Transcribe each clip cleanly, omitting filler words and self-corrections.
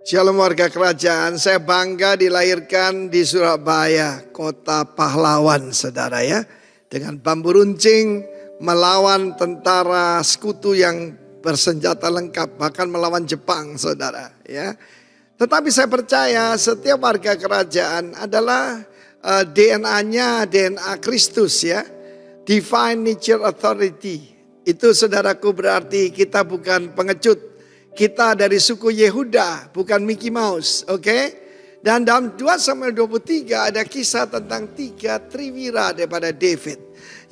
Shalom warga kerajaan, saya bangga dilahirkan di Surabaya, kota pahlawan saudara ya. Dengan bambu runcing melawan tentara sekutu yang bersenjata lengkap, bahkan melawan Jepang saudara ya. Tetapi saya percaya setiap warga kerajaan adalah DNA-nya DNA Kristus ya. Divine Nature Authority. Itu saudaraku berarti kita bukan pengecut. Kita dari suku Yehuda, bukan Mickey Mouse, oke? Dan dalam 2 Samuel 23 ada kisah tentang 3 triwira daripada David.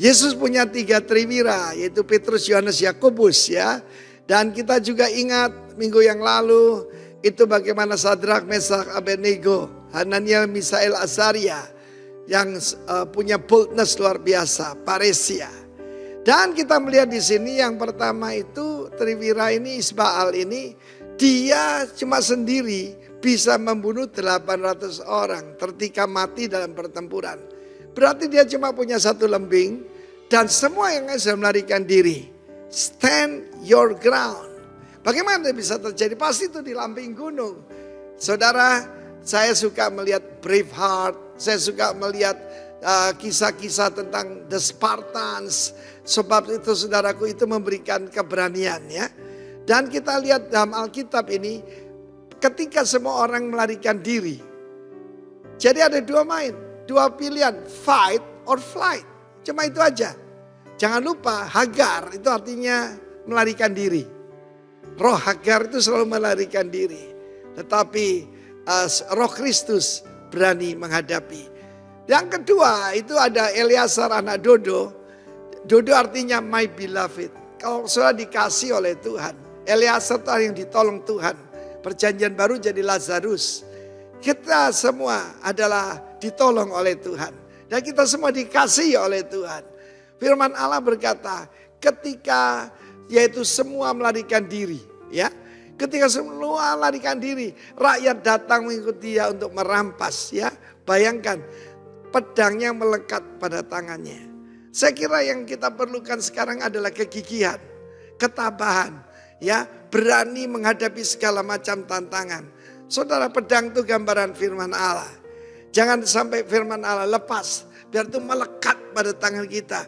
Yesus punya 3 triwira, yaitu Petrus, Yohanes, Yakobus ya. Dan kita juga ingat minggu yang lalu, itu bagaimana Sadrak, Mesak, Abednego, Hananiel, Misael, Azaria, yang punya boldness luar biasa, paresia. Dan kita melihat di sini yang pertama itu triwira ini, Isbaal ini, dia cuma sendiri bisa membunuh 800 orang tertika mati dalam pertempuran. Berarti dia cuma punya 1 lembing dan semua yang sudah melarikan diri. Stand your ground. Bagaimana bisa terjadi? Pasti itu di lamping gunung. Saudara, saya suka melihat Braveheart, saya suka melihat kisah-kisah tentang The Spartans. Sebab itu saudaraku itu memberikan keberanian ya. Dan kita lihat dalam Alkitab ini ketika semua orang melarikan diri. Jadi ada 2 pilihan, fight or flight. Cuma itu aja. Jangan lupa Hagar itu artinya melarikan diri. Roh Hagar itu selalu melarikan diri. Tetapi roh Kristus berani menghadapi. Yang kedua itu ada Eleazar anak Dodo. Dodo artinya my beloved. Kalau sudah dikasih oleh Tuhan. Eleazar itu yang ditolong Tuhan. Perjanjian baru jadi Lazarus. Kita semua adalah ditolong oleh Tuhan. Dan kita semua dikasih oleh Tuhan. Firman Allah berkata ketika yaitu semua melarikan diri. Ya, ketika semua melarikan diri. Rakyat datang mengikuti dia untuk merampas. Ya, bayangkan pedangnya melekat pada tangannya. Saya kira yang kita perlukan sekarang adalah kegigihan, ketabahan, ya, berani menghadapi segala macam tantangan. Saudara, pedang itu gambaran firman Allah. Jangan sampai firman Allah lepas, biar itu melekat pada tangan kita,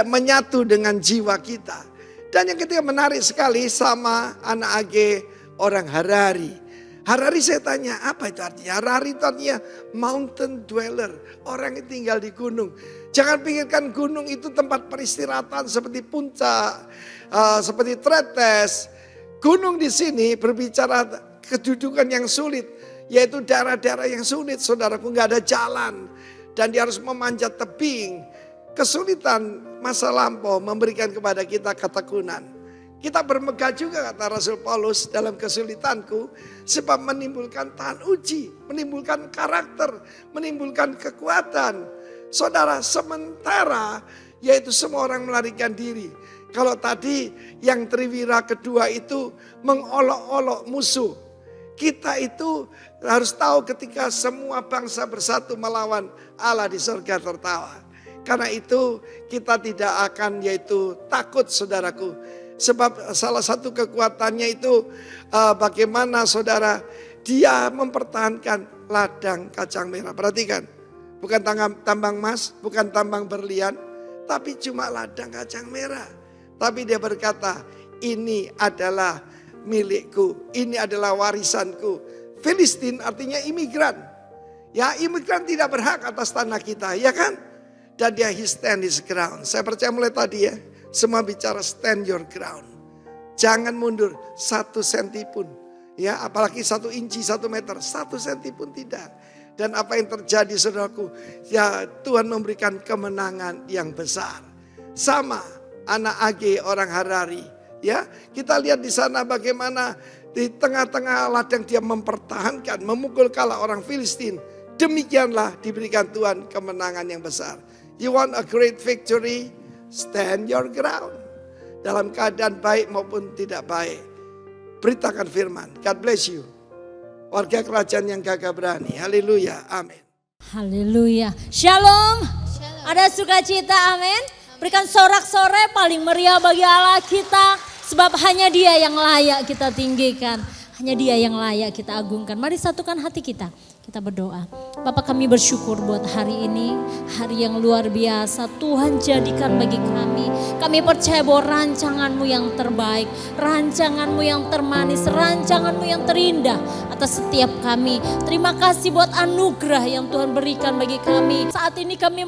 menyatu dengan jiwa kita. Dan yang ketiga menarik sekali sama anak Age orang Harari. Harari saya tanya apa itu artinya? Harari itu artinya mountain dweller, orang yang tinggal di gunung. Jangan pikirkan gunung itu tempat peristirahatan seperti puncak, seperti Tretes. Gunung di sini berbicara kedudukan yang sulit, yaitu daerah-daerah yang sulit. Saudaraku, nggak ada jalan dan dia harus memanjat tebing. Kesulitan masa lampau memberikan kepada kita ketekunan. Kita bermegah juga kata Rasul Paulus dalam kesulitanku. Sebab menimbulkan tahan uji, menimbulkan karakter, menimbulkan kekuatan. Saudara, sementara yaitu semua orang melarikan diri. Kalau tadi yang triwira kedua itu mengolok-olok musuh. Kita itu harus tahu ketika semua bangsa bersatu melawan Allah di surga tertawa. Karena itu kita tidak akan yaitu takut saudaraku. Sebab salah satu kekuatannya itu bagaimana saudara dia mempertahankan ladang kacang merah. Perhatikan, bukan tambang emas, bukan tambang berlian, tapi cuma ladang kacang merah. Tapi dia berkata, ini adalah milikku, ini adalah warisanku. Filistin artinya imigran. Ya, imigran tidak berhak atas tanah kita, ya kan? Dan dia stand his ground. Saya percaya mulai tadi ya. Semua bicara stand your ground. Jangan mundur 1 senti pun. Ya, apalagi 1 inci, 1 meter. 1 senti pun tidak. Dan apa yang terjadi saudaraku. Ya, Tuhan memberikan kemenangan yang besar. Sama anak Age orang Harari. Ya, kita lihat di sana bagaimana di tengah-tengah ladang dia mempertahankan. Memukul kalah orang Filistin. Demikianlah diberikan Tuhan kemenangan yang besar. You want a great victory? Stand your ground. Dalam keadaan baik maupun tidak baik. Beritakan firman. God bless you. Warga kerajaan yang gagah berani. Haleluya. Amin. Haleluya. Shalom. Ada sukacita. Amin. Berikan sorak-sorai paling meriah bagi Allah kita. Sebab hanya Dia yang layak kita tinggikan. Hanya Dia yang layak kita agungkan. Mari satukan hati kita. Kita berdoa. Bapak, kami bersyukur buat hari ini. Hari yang luar biasa Tuhan jadikan bagi kami. Kami percaya bahwa rancangan-Mu yang terbaik, rancangan-Mu yang termanis, rancangan-Mu yang terindah atas setiap kami. Terima kasih buat anugerah yang Tuhan berikan bagi kami. Saat ini kami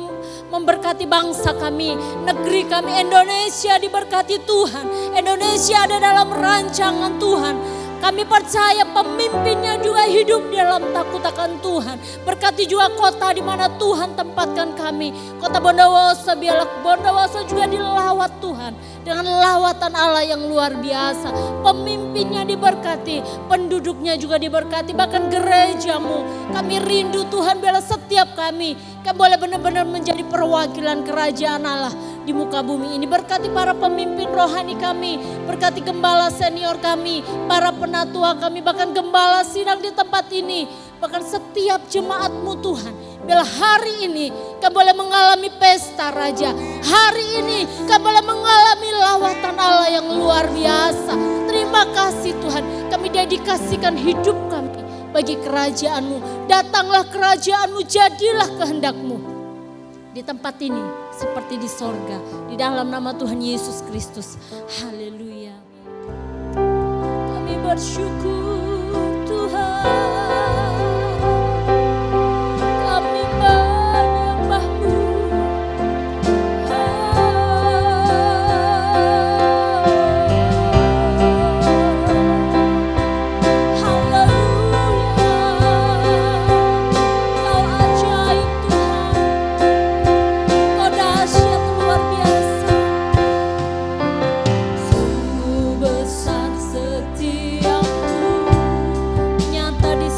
memberkati bangsa kami, negeri kami Indonesia diberkati Tuhan. Indonesia ada dalam rancangan Tuhan. Kami percaya pemimpinnya juga hidup dalam takut akan Tuhan. Berkati juga kota di mana Tuhan tempatkan kami. Kota Bondowoso, biarlah Bondowoso juga dilawat Tuhan. Dengan lawatan Allah yang luar biasa. Pemimpinnya diberkati, penduduknya juga diberkati. Bahkan gerejamu, kami rindu Tuhan, biarlah setiap kami boleh benar-benar menjadi perwakilan kerajaan Allah di muka bumi ini. Berkati para pemimpin rohani kami, berkati gembala senior kami, para penatua kami, bahkan gembala sidang di tempat ini, bahkan setiap jemaat-Mu Tuhan. Bila hari ini kami boleh mengalami pesta Raja, hari ini kami boleh mengalami lawatan Allah yang luar biasa. Terima kasih Tuhan, kami dedikasikan hidup kami bagi kerajaan-Mu. Datanglah kerajaan-Mu, jadilah kehendak-Mu di tempat ini seperti di sorga. Di dalam nama Tuhan Yesus Kristus. Haleluya. Kami bersyukur Tuhan. Kami menyembah-Mu. Besar setiap-Mu, nyata di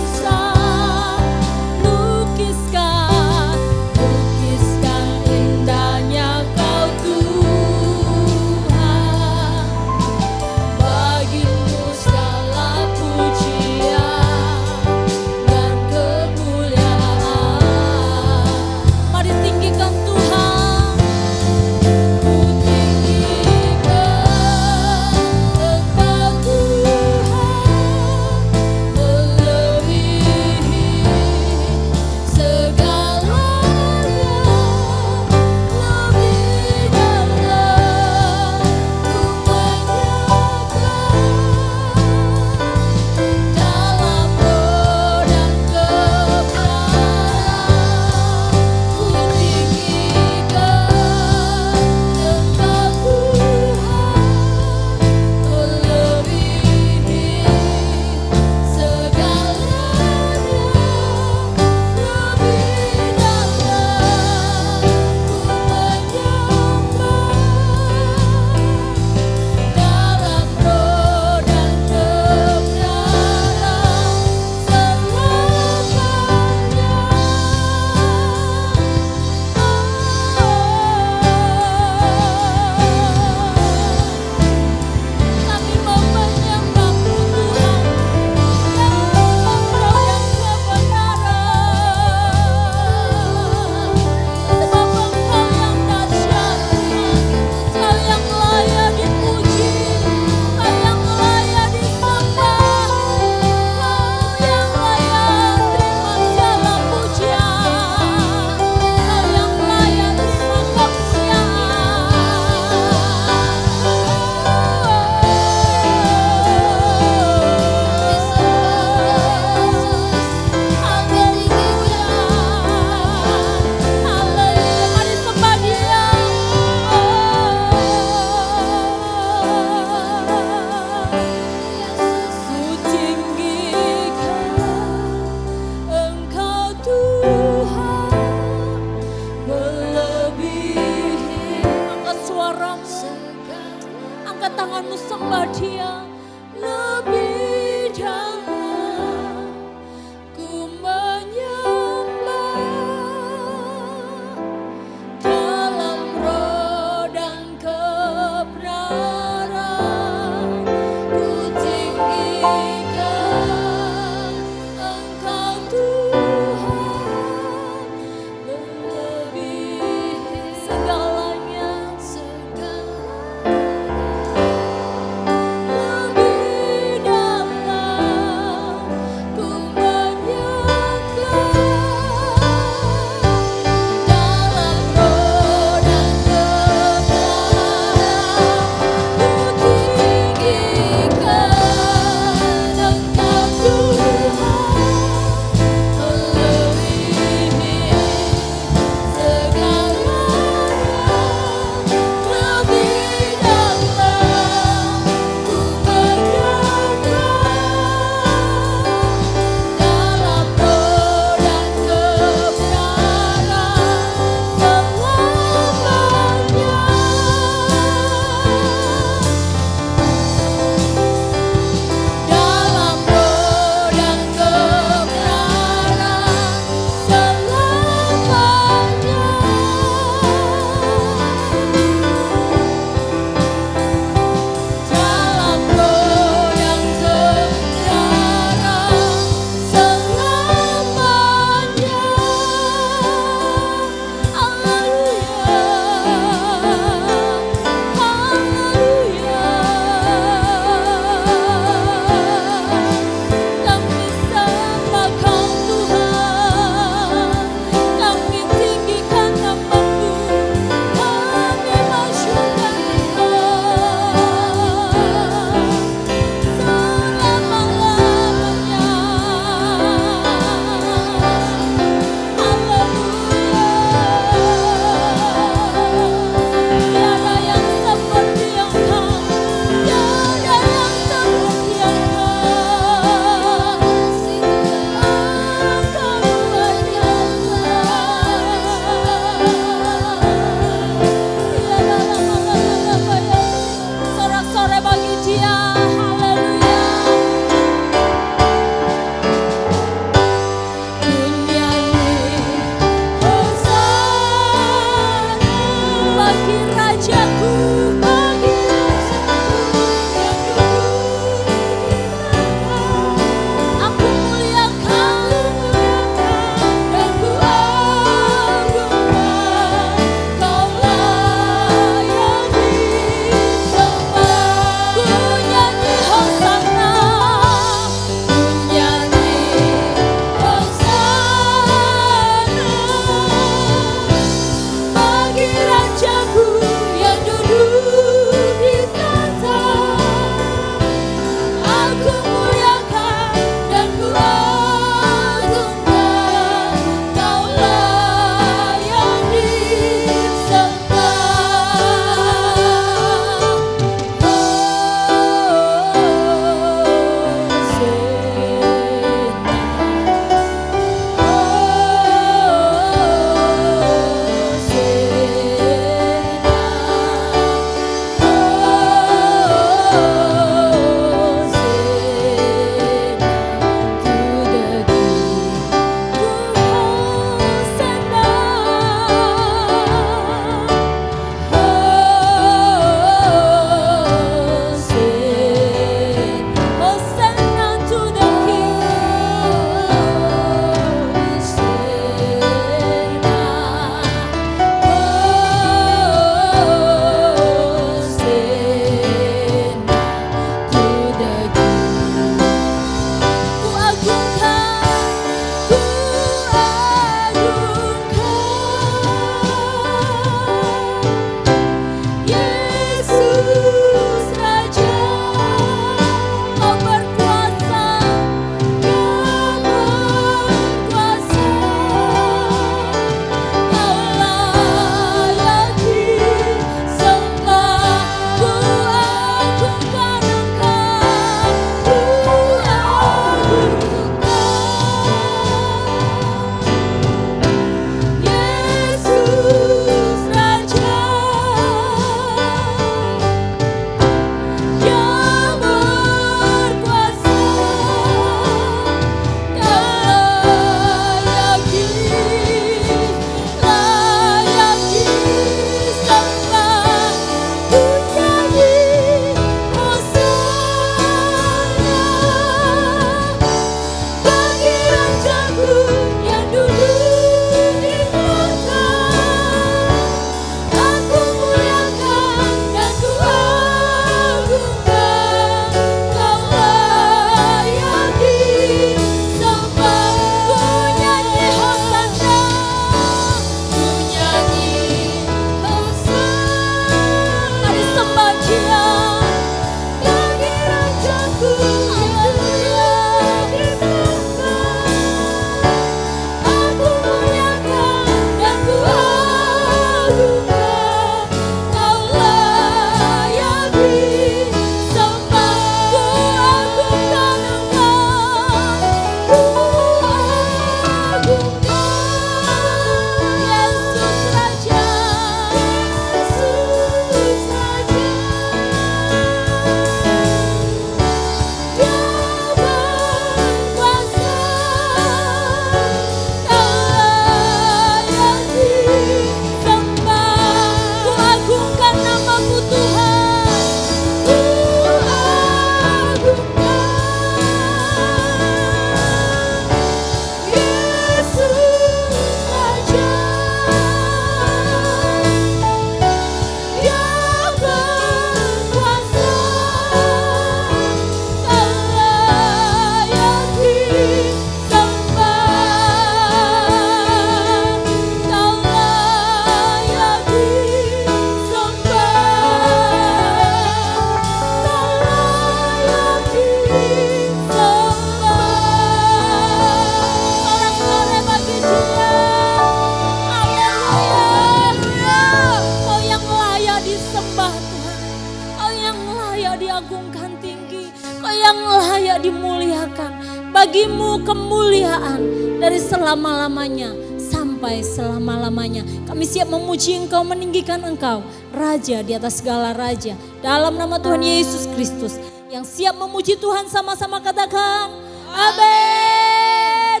tidak dimuliakan. Bagimu kemuliaan dari selama-lamanya sampai selama-lamanya. Kami siap memuji Engkau, meninggikan Engkau, Raja di atas segala raja. Dalam nama Tuhan Yesus Kristus. Yang siap memuji Tuhan sama-sama katakan, amin.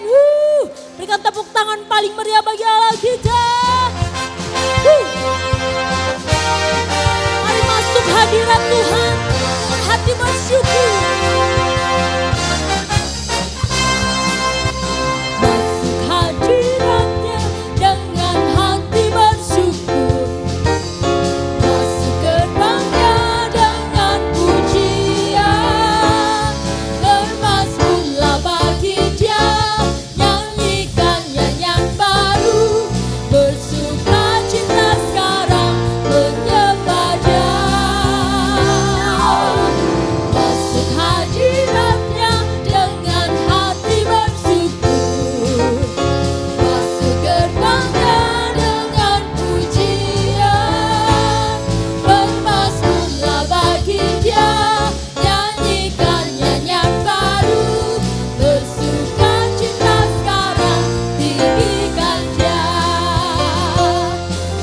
Berikan tepuk tangan paling meriah bagi Allah kita. Mari masuk hadirat Tuhan dengan hati bersyukur. Masuk hadiratnya dengan hati bersyukur. Masuk gerbangnya dengan pujian. Bermazmurlah bagi Dia, nyanyikan nyanyian baru. Bersukacita sekarang menyembah Dia. Masuk hadiratnya dengan hati bersyukur. Masuk gerbangnya dengan pujian. Bermazmurlah bagi Dia, nyanyikan nyanyian baru. Bersukacita sekarang, tinggikan Dia.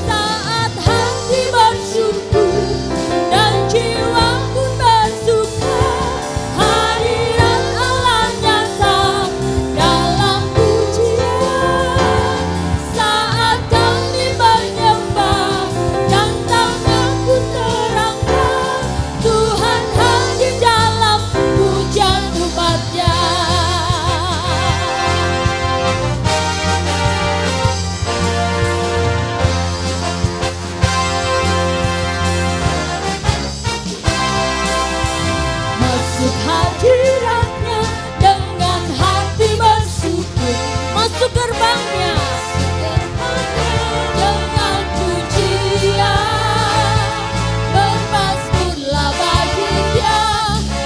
Saat hati bersyukur dan jiwa pun bersuka, hadirat Allah nyata dalam pujian. Saat kami menyembah dan tangan pun terangkat, Tuhan hadir dalam pujian umat-Nya. Masuk hadiratnya dengan hati bersyukur. Masuk gerbangnya dengan pujian. Bermazmurlah bagi Dia,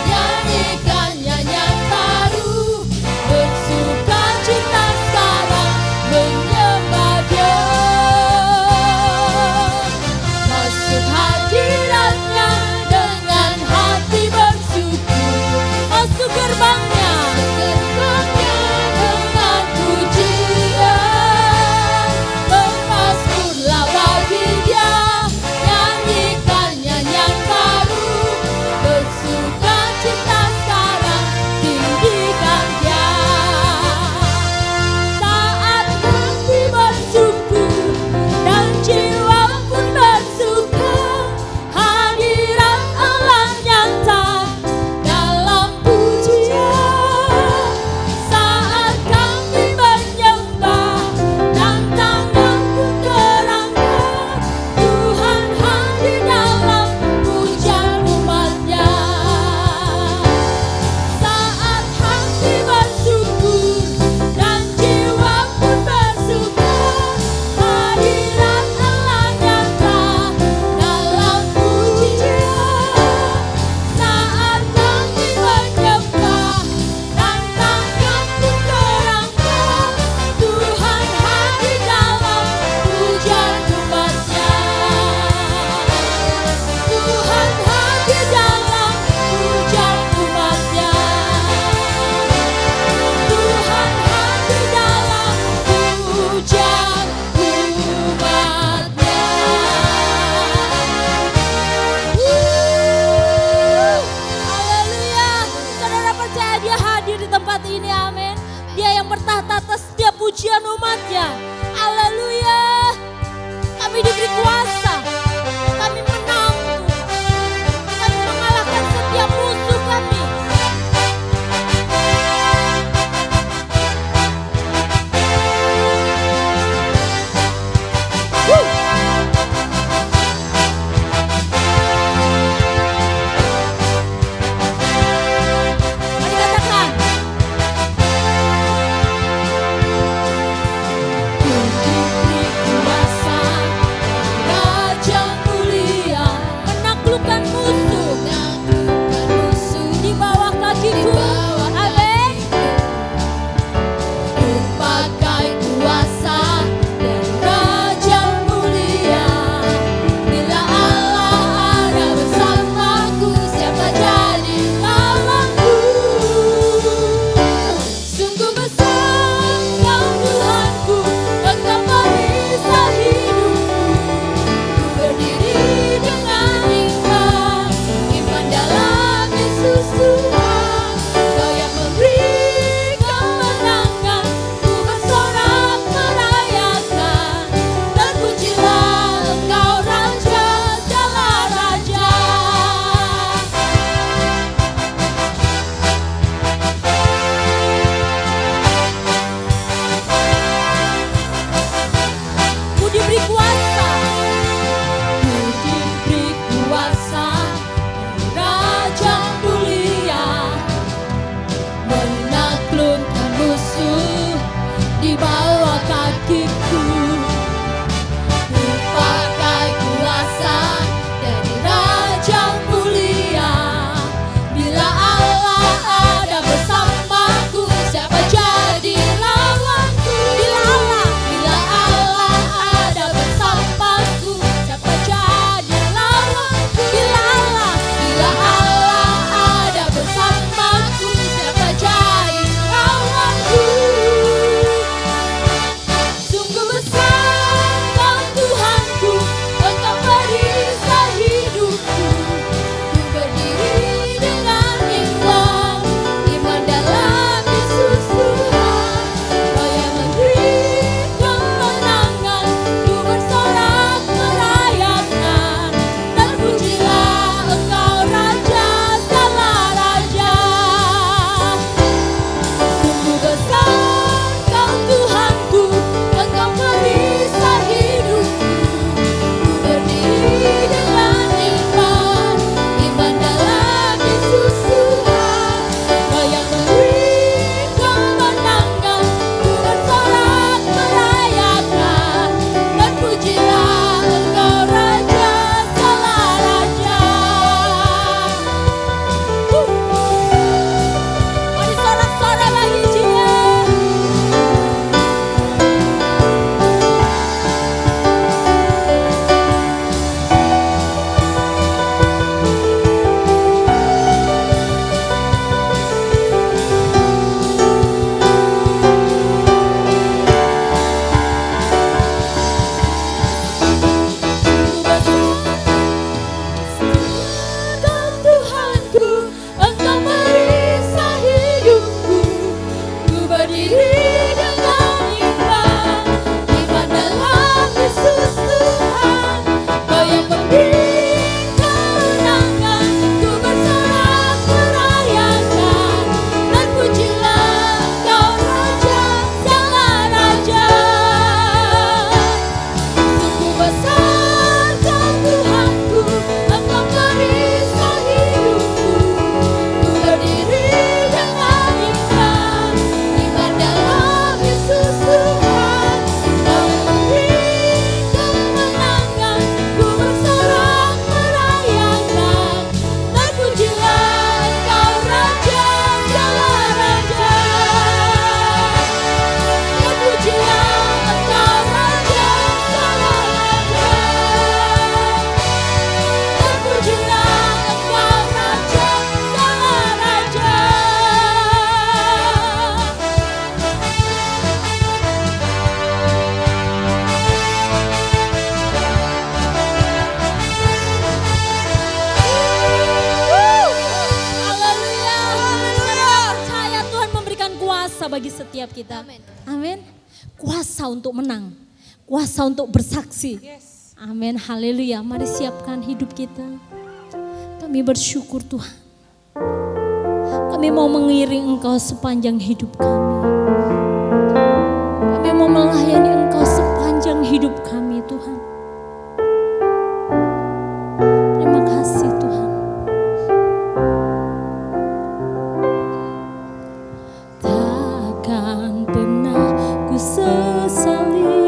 nyanyikan nyanyian baru. Bersukacita sekarang menyembah Dia. Masuk hadiratnya dengan hati bersyukur. Masuk gerbangnya dengan pujian. Bermazmurlah bagi Dia, nyanyikan nyanyian baru. Bersukacita sekarang, tinggikan Dia. Saat hati bersyukur dan jiwa pun bersuka, hadirat Allah nyata dalam pujian. Saat kami menyembah dan tangan pun terangkat, Tuhan hadir dalam pujian umat-Nya. Saat hati bersyukur dan jiwa pun bersuka, hadirat Allah nyata dalam pujian. Saat kami menyembah dan tangan pun terangkat, Tuhan hadir dalam pujian umat-Nya. Tuhan hadir dalam pujian umat-Nya. Tuhan hadir dalam pujian umat-Nya. Haleluya. Saudara percaya Dia hadir di tempat ini, amin. Dia yang bertahta atas setiap pujian umat-Nya. Haleluya. Kami diberi kuasa. Kami menang. Kami mengalahkan setiap musuh kami. Mari katakan. Ku diberi kuasa kuasa bagi setiap kita. Amin. Kuasa untuk menang, kuasa untuk bersaksi. Amin, haleluya. Mari siapkan hidup kita. Kami bersyukur Tuhan. Kami mau mengiring Engkau sepanjang hidup kami. Kami mau melayani Engkau sepanjang hidup kami Tuhan. Terima kasih Tuhan. Takkan pernah ku sesali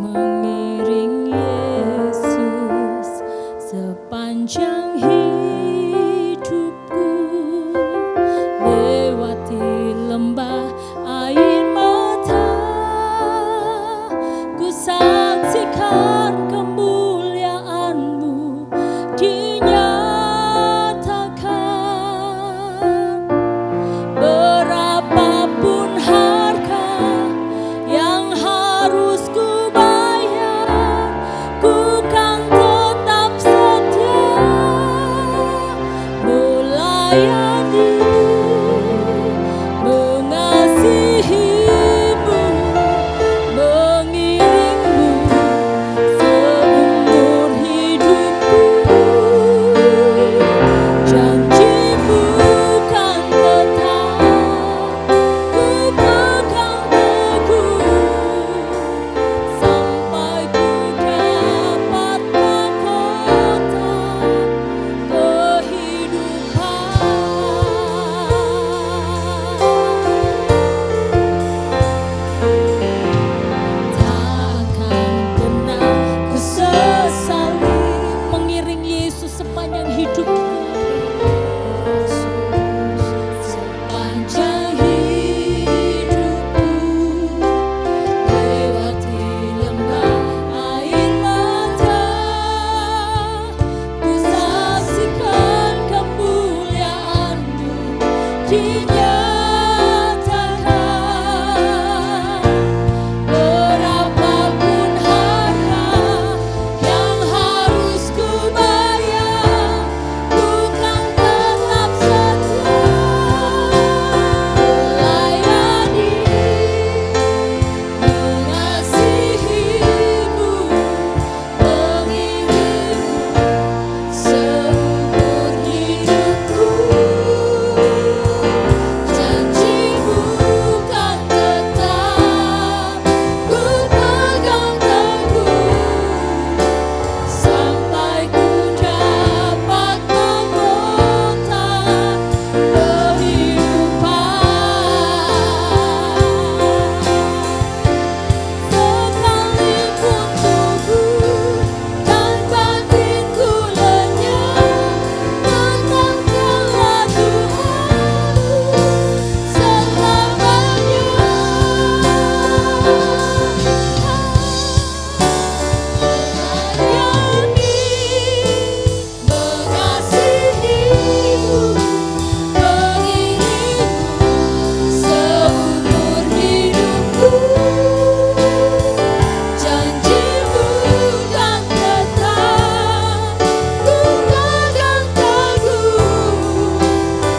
mengiring Yesus sepanjang hidupku, lewati lembah air mata, ku saksikan kemuliaan-Mu dinyatakan. Berapapun harga yang harus ku bayar, ku kan tetap setia melayani, mengasihi-Mu, mengiring-Mu seumur hidupku. Janji-Mu kan tetap ku pegang teguh, sampai ku dapat mahkota kehidupan. Takkan pernah ku sesali mengiring Yesus sepanjang hidupku. Sepanjang hidupku, lewati lembah air mata, ku saksikan kemuliaan-Mu dinyatakan. Berapapun harga yang harus ku bayar, ku kan tetap setia melayani, mengasihi-Mu, mengiring-Mu seumur hidupku. Janji-Mu kan tetap ku pegang teguh,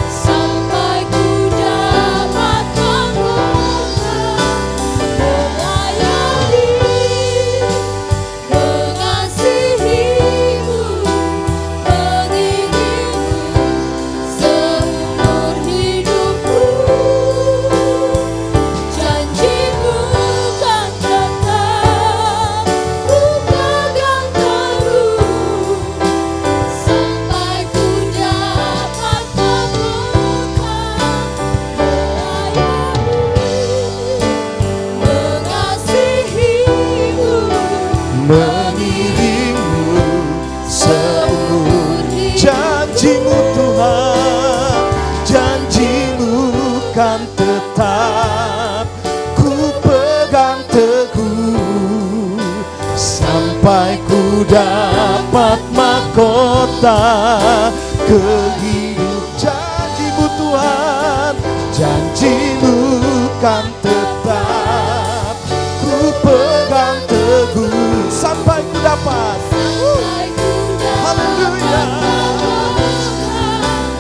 sampai ku dapat mahkota akan tetap ku pegang teguh sampai ku dapat mahkota kehidupan. Janji-Mu Tuhan, janji-Mu kan tetap ku pegang teguh sampai ku dapat. Haleluya.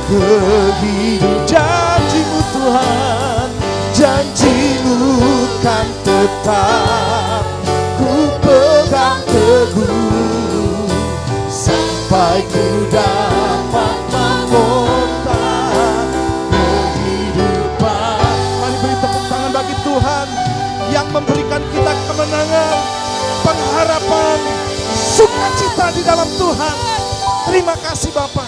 Kehidupan janji-Mu Tuhan. Tuhan, janji-Mu kan tetap ku pegang teguh sampai ku dapat mengotak kehidupan. Mari beri tepuk tangan bagi Tuhan yang memberikan kita kemenangan, pengharapan, sukacita di dalam Tuhan. Terima kasih Bapa.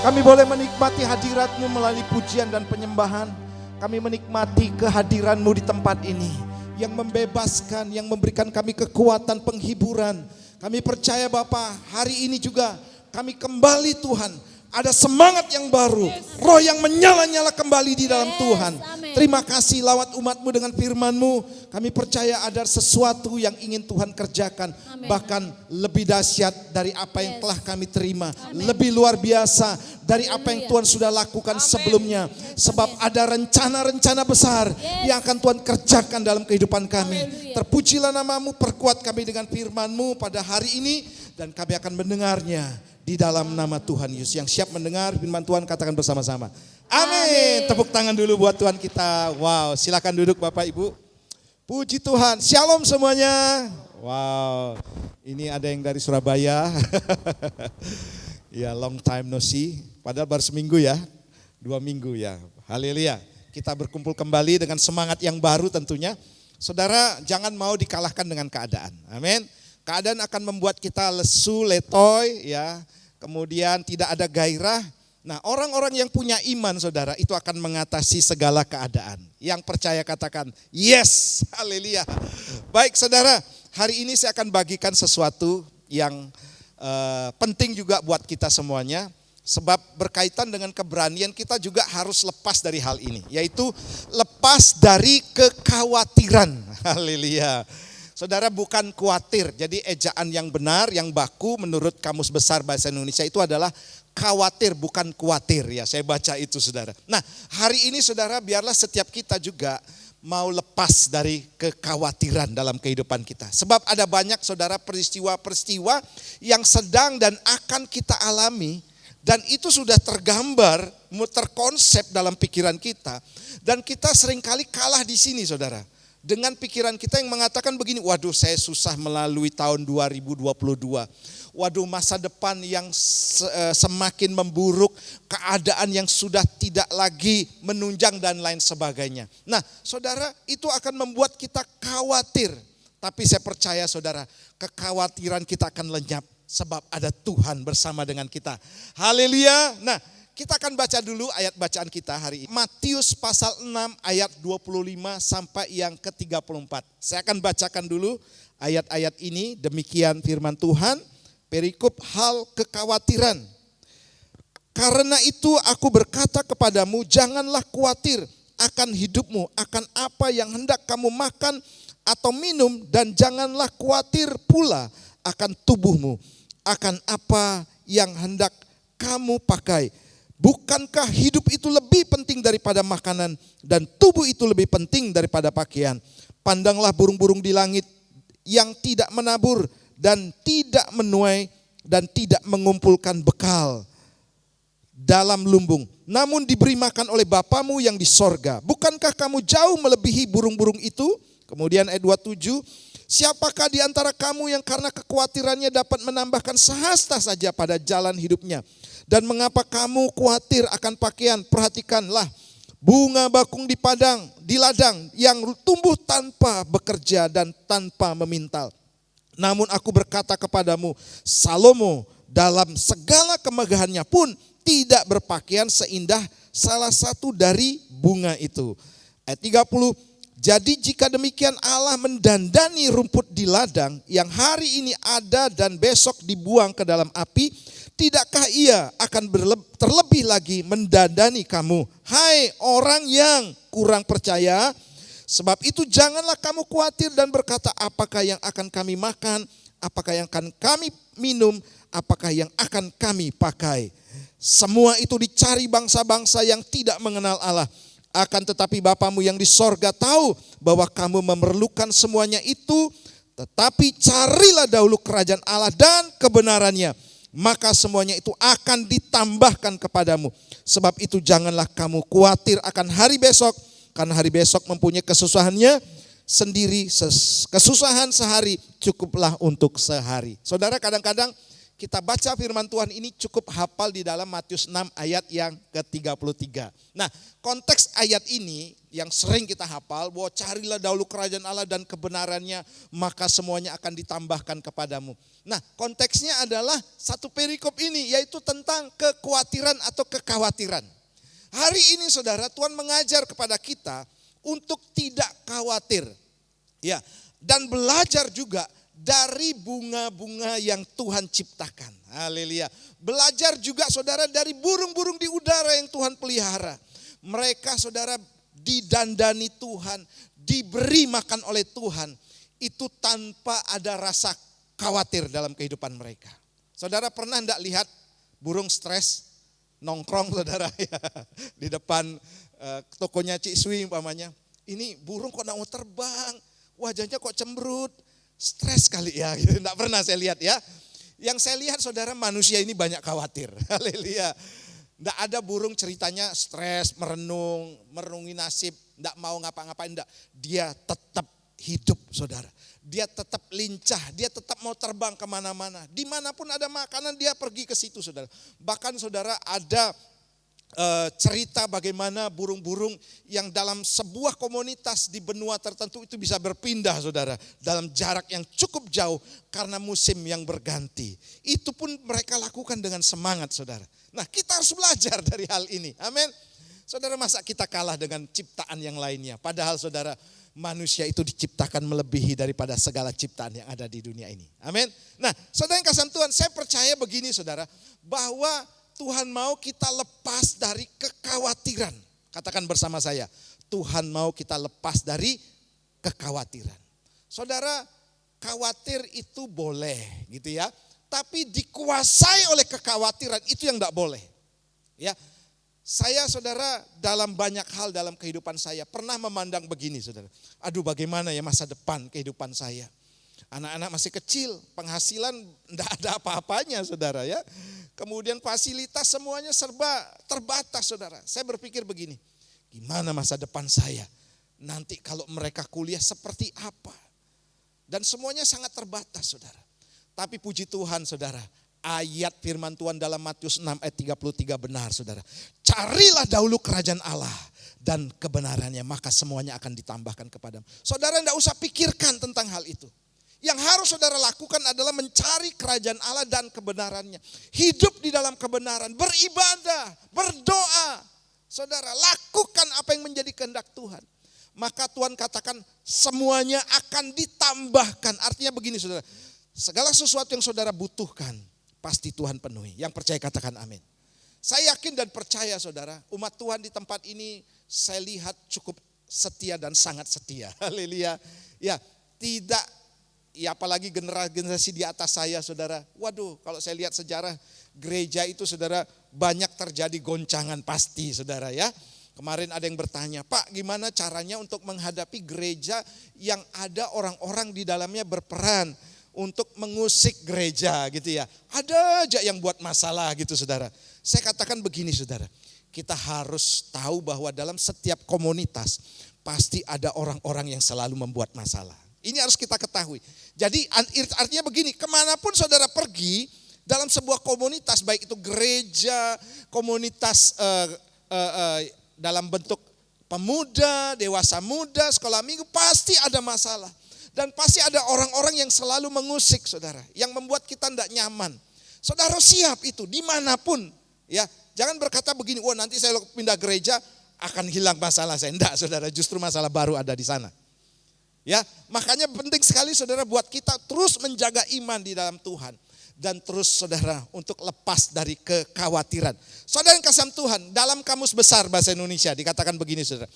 Kami boleh menikmati hadirat-Mu melalui pujian dan penyembahan. Kami menikmati kehadiran-Mu di tempat ini yang membebaskan, yang memberikan kami kekuatan, penghiburan. Kami percaya Bapa, hari ini juga kami kembali Tuhan, ada semangat yang baru, roh yang menyala-nyala kembali di dalam Tuhan. Terima kasih lawat umat-Mu dengan firman-Mu. Kami percaya ada sesuatu yang ingin Tuhan kerjakan. Bahkan lebih dahsyat dari apa yang telah kami terima. Lebih luar biasa dari apa yang Tuhan sudah lakukan sebelumnya. Sebab ada rencana-rencana besar yang akan Tuhan kerjakan dalam kehidupan kami. Terpujilah nama-Mu, perkuat kami dengan firman-Mu pada hari ini. Dan kami akan mendengarnya di dalam nama Tuhan Yesus. Yang siap mendengar firman Tuhan katakan bersama-sama. Amin. Tepuk tangan dulu buat Tuhan kita. Wow, silakan duduk Bapak Ibu. Puji Tuhan. Shalom semuanya. Wow, ini ada yang dari Surabaya. Ya, long time no see. Padahal baru seminggu ya, 2 minggu ya. Haleluya. Kita berkumpul kembali dengan semangat yang baru tentunya. Saudara, jangan mau dikalahkan dengan keadaan. Amin. Keadaan akan membuat kita lesu, letoy, ya. Kemudian tidak ada gairah. Nah, orang-orang yang punya iman saudara itu akan mengatasi segala keadaan. Yang percaya katakan, yes, haleluya. Baik saudara, hari ini saya akan bagikan sesuatu yang penting juga buat kita semuanya. Sebab berkaitan dengan keberanian kita juga harus lepas dari hal ini. Yaitu lepas dari kekhawatiran, haleluya. Saudara, bukan khawatir, jadi ejaan yang benar, yang baku menurut Kamus Besar Bahasa Indonesia itu adalah khawatir, bukan kuatir ya, saya baca itu saudara. Nah, hari ini saudara, biarlah setiap kita juga mau lepas dari kekhawatiran dalam kehidupan kita. Sebab ada banyak saudara peristiwa-peristiwa yang sedang dan akan kita alami, dan itu sudah tergambar, terkonsep dalam pikiran kita, dan kita seringkali kalah di sini saudara. Dengan pikiran kita yang mengatakan begini, waduh saya susah melalui tahun 2022. Waduh masa depan yang semakin memburuk, keadaan yang sudah tidak lagi menunjang dan lain sebagainya. Nah saudara, itu akan membuat kita khawatir. Tapi saya percaya saudara, kekhawatiran kita akan lenyap sebab ada Tuhan bersama dengan kita. Haleluya. Nah, kita akan baca dulu ayat bacaan kita hari ini. Matius pasal 6 ayat 25 sampai yang ke-34. Saya akan bacakan dulu ayat-ayat ini. Demikian firman Tuhan. Perikop hal kekhawatiran. Karena itu aku berkata kepadamu, janganlah khawatir akan hidupmu, akan apa yang hendak kamu makan atau minum, dan janganlah khawatir pula akan tubuhmu, akan apa yang hendak kamu pakai. Bukankah hidup itu lebih penting daripada makanan dan tubuh itu lebih penting daripada pakaian? Pandanglah burung-burung di langit yang tidak menabur dan tidak menuai dan tidak mengumpulkan bekal dalam lumbung, namun diberi makan oleh Bapamu yang di sorga. Bukankah kamu jauh melebihi burung-burung itu? Kemudian ayat 27, siapakah di antara kamu yang karena kekhawatirannya dapat menambahkan sehasta saja pada jalan hidupnya? Dan mengapa kamu khawatir akan pakaian? Perhatikanlah bunga bakung di ladang yang tumbuh tanpa bekerja dan tanpa memintal. Namun aku berkata kepadamu, Salomo dalam segala kemegahannya pun tidak berpakaian seindah salah satu dari bunga itu. Ayat 30, jadi jika demikian Allah mendandani rumput di ladang yang hari ini ada dan besok dibuang ke dalam api, tidakkah ia akan terlebih lagi mendandani kamu, hai orang yang kurang percaya? Sebab itu janganlah kamu khawatir dan berkata, apakah yang akan kami makan, apakah yang akan kami minum, apakah yang akan kami pakai. Semua itu dicari bangsa-bangsa yang tidak mengenal Allah. Akan tetapi Bapamu yang di sorga tahu bahwa kamu memerlukan semuanya itu. Tetapi carilah dahulu kerajaan Allah dan kebenarannya, maka semuanya itu akan ditambahkan kepadamu. Sebab itu janganlah kamu khawatir akan hari besok, karena hari besok mempunyai kesusahannya sendiri. Kesusahan sehari cukuplah untuk sehari. Saudara, kadang-kadang kita baca firman Tuhan ini cukup hafal di dalam Matius 6 ayat yang ke-33. Nah, konteks ayat ini yang sering kita hafal, bahwa carilah dahulu kerajaan Allah dan kebenarannya, maka semuanya akan ditambahkan kepadamu. Nah, konteksnya adalah satu perikop ini, yaitu tentang kekhawatiran atau kekhawatiran. Hari ini saudara, Tuhan mengajar kepada kita untuk tidak khawatir. Ya, dan belajar juga dari bunga-bunga yang Tuhan ciptakan. Haleluya. Belajar juga saudara dari burung-burung di udara yang Tuhan pelihara. Mereka saudara didandani Tuhan, diberi makan oleh Tuhan. Itu tanpa ada rasa khawatir dalam kehidupan mereka. Saudara pernah enggak lihat burung stres nongkrong saudara ya, di depan tokonya Cik Sui umpamanya. Ini burung kok enggak mau terbang, wajahnya kok cemberut. Stres kali ya, gitu. Enggak pernah saya lihat ya. Yang saya lihat saudara, manusia ini banyak khawatir. Haleluya. Enggak ada burung ceritanya stres, merenungi nasib, enggak mau ngapa-ngapain, enggak. Dia tetap hidup saudara. Dia tetap lincah, dia tetap mau terbang kemana-mana. Dimanapun ada makanan dia pergi ke situ saudara. Bahkan saudara ada cerita bagaimana burung-burung yang dalam sebuah komunitas di benua tertentu itu bisa berpindah saudara dalam jarak yang cukup jauh karena musim yang berganti. Itu pun mereka lakukan dengan semangat saudara. Nah, kita harus belajar dari hal ini. Amin. Saudara, masa kita kalah dengan ciptaan yang lainnya? Padahal saudara, manusia itu diciptakan melebihi daripada segala ciptaan yang ada di dunia ini. Amin. Nah, saudara yang kasih Tuhan, saya percaya begini saudara, bahwa Tuhan mau kita lepas dari kekhawatiran. Katakan bersama saya, Tuhan mau kita lepas dari kekhawatiran. Saudara, khawatir itu boleh gitu ya. Tapi dikuasai oleh kekhawatiran itu yang enggak boleh. Ya. Saya saudara dalam banyak hal dalam kehidupan saya pernah memandang begini saudara. Aduh, bagaimana ya masa depan kehidupan saya. Anak-anak masih kecil, penghasilan enggak ada apa-apanya saudara ya. Kemudian fasilitas semuanya serba terbatas saudara. Saya berpikir begini, gimana masa depan saya? Nanti kalau mereka kuliah seperti apa? Dan semuanya sangat terbatas saudara. Tapi puji Tuhan saudara, ayat firman Tuhan dalam Matius 6 ayat 33 benar saudara. Carilah dahulu kerajaan Allah dan kebenarannya, maka semuanya akan ditambahkan kepadamu. Saudara enggak usah pikirkan tentang hal itu. Yang harus saudara lakukan adalah mencari kerajaan Allah dan kebenarannya. Hidup di dalam kebenaran, beribadah, berdoa. Saudara, lakukan apa yang menjadi kehendak Tuhan. Maka Tuhan katakan semuanya akan ditambahkan. Artinya begini saudara, segala sesuatu yang saudara butuhkan, pasti Tuhan penuhi. Yang percaya katakan amin. Saya yakin dan percaya saudara, umat Tuhan di tempat ini saya lihat cukup setia dan sangat setia. Haleluya. Ya, tidak. Ya apalagi generasi di atas saya saudara. Waduh, kalau saya lihat sejarah gereja itu saudara banyak terjadi goncangan pasti saudara ya. Kemarin ada yang bertanya, Pak gimana caranya untuk menghadapi gereja yang ada orang-orang di dalamnya berperan untuk mengusik gereja gitu ya. Ada aja yang buat masalah gitu saudara. Saya katakan begini saudara, kita harus tahu bahwa dalam setiap komunitas pasti ada orang-orang yang selalu membuat masalah. Ini harus kita ketahui. Jadi artinya begini, kemanapun saudara pergi dalam sebuah komunitas, baik itu gereja, komunitas dalam bentuk pemuda, dewasa muda, sekolah minggu, pasti ada masalah. Dan pasti ada orang-orang yang selalu mengusik saudara, yang membuat kita tidak nyaman. Saudara siap itu dimanapun. Ya, jangan berkata begini, wah nanti saya pindah gereja akan hilang masalah saya. Enggak saudara, justru masalah baru ada di sana. Ya, makanya penting sekali saudara buat kita terus menjaga iman di dalam Tuhan. Dan terus saudara untuk lepas dari kekhawatiran. Saudara yang kasih Tuhan, dalam kamus besar bahasa Indonesia dikatakan begini saudara.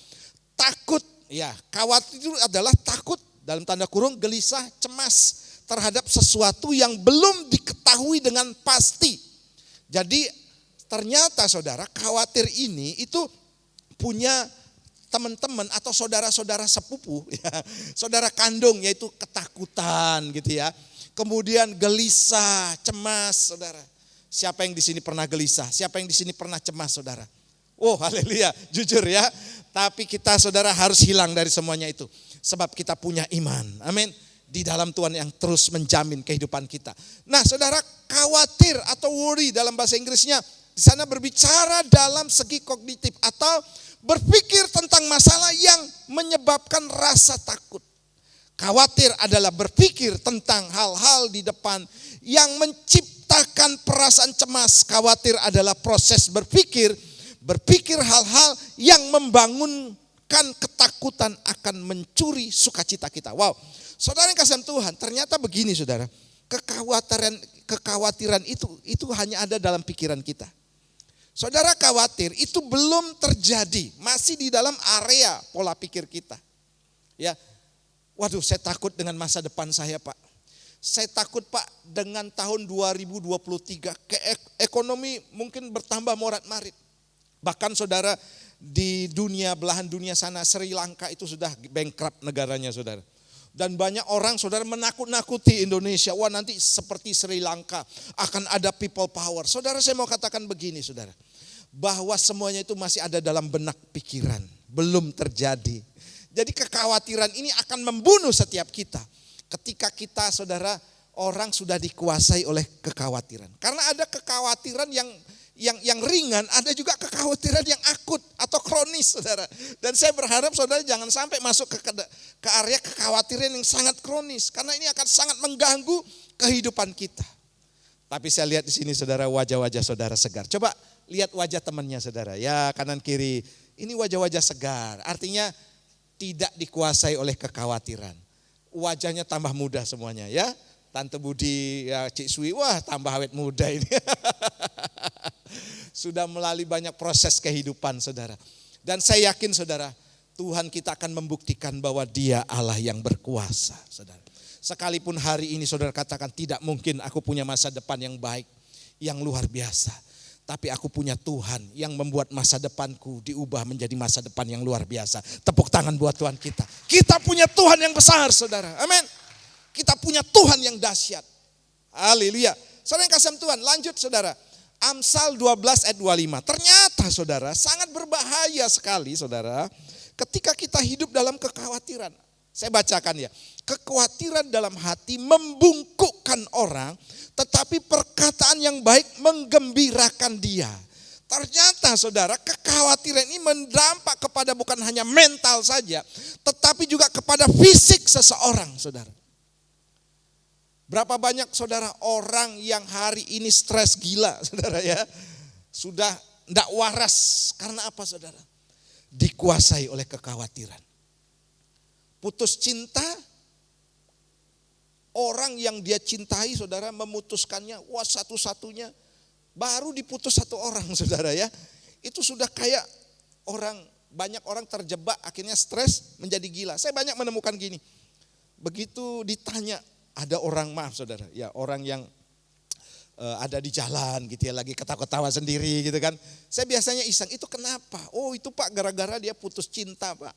Takut, ya khawatir itu adalah takut dalam tanda kurung gelisah, cemas terhadap sesuatu yang belum diketahui dengan pasti. Jadi ternyata saudara khawatir ini itu punya teman-teman atau saudara-saudara sepupu, ya, saudara kandung yaitu ketakutan gitu ya. Kemudian gelisah, cemas saudara. Siapa yang di sini pernah gelisah? Siapa yang di sini pernah cemas, saudara? Oh, haleluya, jujur ya. Tapi kita, saudara, harus hilang dari semuanya itu. Sebab kita punya iman. Amin. Di dalam Tuhan yang terus menjamin kehidupan kita. Nah, saudara, khawatir atau worry dalam bahasa Inggrisnya di sana berbicara dalam segi kognitif atau berpikir tentang masalah yang menyebabkan rasa takut. Khawatir adalah berpikir tentang hal-hal di depan yang menciptakan perasaan cemas. Khawatir adalah proses berpikir hal-hal yang membangunkan ketakutan akan mencuri sukacita kita. Wow. Saudara yang kasih Tuhan, ternyata begini saudara, kekhawatiran itu hanya ada dalam pikiran kita. Saudara khawatir itu belum terjadi, masih di dalam area pola pikir kita. Ya, waduh saya takut dengan masa depan saya Pak. Saya takut Pak dengan tahun 2023, ekonomi mungkin bertambah morat-marit. Bahkan saudara di belahan dunia sana, Sri Lanka itu sudah bankrupt negaranya saudara. Dan banyak orang saudara menakut-nakuti Indonesia. Wah nanti seperti Sri Lanka akan ada people power. Saudara saya mau katakan begini saudara. Bahwa semuanya itu masih ada dalam benak pikiran. Belum terjadi. Jadi kekhawatiran ini akan membunuh setiap kita. Ketika kita saudara orang sudah dikuasai oleh kekhawatiran. Karena ada kekhawatiran yang ringan, ada juga kekhawatiran yang akut atau kronis saudara. Dan saya berharap saudara jangan sampai masuk ke area kekhawatiran yang sangat kronis. Karena ini akan sangat mengganggu kehidupan kita. Tapi saya lihat di sini saudara wajah-wajah saudara segar. Coba lihat wajah temannya saudara. Ya kanan kiri, ini wajah-wajah segar. Artinya tidak dikuasai oleh kekhawatiran. Wajahnya tambah muda semuanya ya. Tante Budi, ya Cik Sui, wah tambah awet muda ini. Sudah melalui banyak proses kehidupan saudara. Dan saya yakin saudara, Tuhan kita akan membuktikan bahwa Dia Allah yang berkuasa saudara. Sekalipun hari ini saudara katakan tidak mungkin aku punya masa depan yang baik, yang luar biasa. Tapi aku punya Tuhan yang membuat masa depanku diubah menjadi masa depan yang luar biasa. Tepuk tangan buat Tuhan kita. Kita punya Tuhan yang besar saudara, amin. Kita punya Tuhan yang dahsyat. Haleluya. Saudara yang kasih Tuhan, lanjut saudara. Amsal 12 ayat 25. Ternyata saudara sangat berbahaya sekali saudara. Ketika kita hidup dalam kekhawatiran. Saya bacakan ya. Kekhawatiran dalam hati membungkukkan orang. Tetapi perkataan yang baik menggembirakan dia. Ternyata saudara kekhawatiran ini mendampak kepada bukan hanya mental saja. Tetapi juga kepada fisik seseorang saudara. Berapa banyak saudara orang yang hari ini stres gila saudara ya. Sudah tidak waras karena apa saudara? Dikuasai oleh kekhawatiran. Putus cinta, orang yang dia cintai saudara memutuskannya, wah satu-satunya. Baru diputus satu orang saudara ya. Itu sudah kayak banyak orang terjebak akhirnya stres menjadi gila. Saya banyak menemukan gini. Begitu ditanya, ada orang maaf saudara, ya orang yang ada di jalan gitu ya lagi ketawa-ketawa sendiri gitu kan. Saya biasanya iseng, itu kenapa? Oh itu Pak gara-gara dia putus cinta Pak.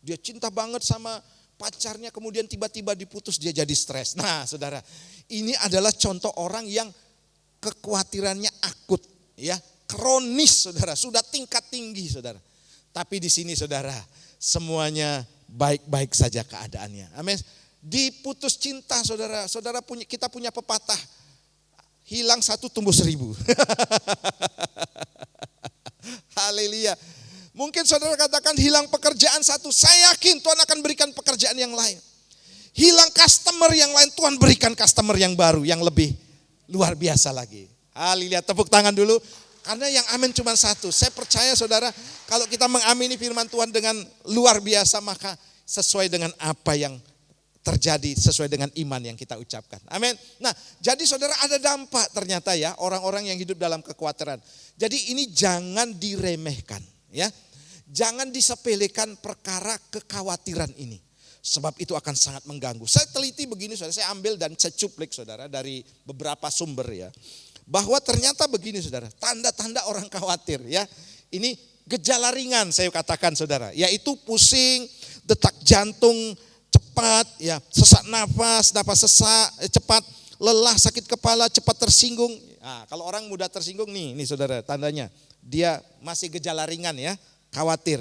Dia cinta banget sama pacarnya kemudian tiba-tiba diputus dia jadi stres. Nah saudara, ini adalah contoh orang yang kekhawatirannya akut ya, kronis saudara, sudah tingkat tinggi saudara. Tapi di sini saudara, semuanya baik-baik saja keadaannya. Amin. Diputus cinta saudara, kita punya pepatah, hilang satu tumbuh 1000. Haleluya. Mungkin saudara katakan hilang pekerjaan satu, saya yakin Tuhan akan berikan pekerjaan yang lain. Hilang customer yang lain, Tuhan berikan customer yang baru, yang lebih luar biasa lagi. Haleluya, tepuk tangan dulu. Karena yang amin cuma satu. Saya percaya saudara, kalau kita mengamini firman Tuhan dengan luar biasa, maka sesuai dengan apa yang terjadi sesuai dengan iman yang kita ucapkan. Amin. Nah, jadi saudara ada dampak ternyata ya orang-orang yang hidup dalam kekhawatiran. Jadi ini jangan diremehkan ya. Jangan disepelekan perkara kekhawatiran ini. Sebab itu akan sangat mengganggu. Saya teliti begini saudara, saya ambil dan saya cuplik saudara dari beberapa sumber ya. Bahwa ternyata begini saudara, tanda-tanda orang khawatir ya. Ini gejala ringan saya katakan saudara, yaitu pusing, detak jantung cepat, ya, sesak nafas sesak, cepat, lelah, sakit kepala, cepat tersinggung. Nah, kalau orang mudah tersinggung nih saudara tandanya. Dia masih gejala ringan ya, khawatir.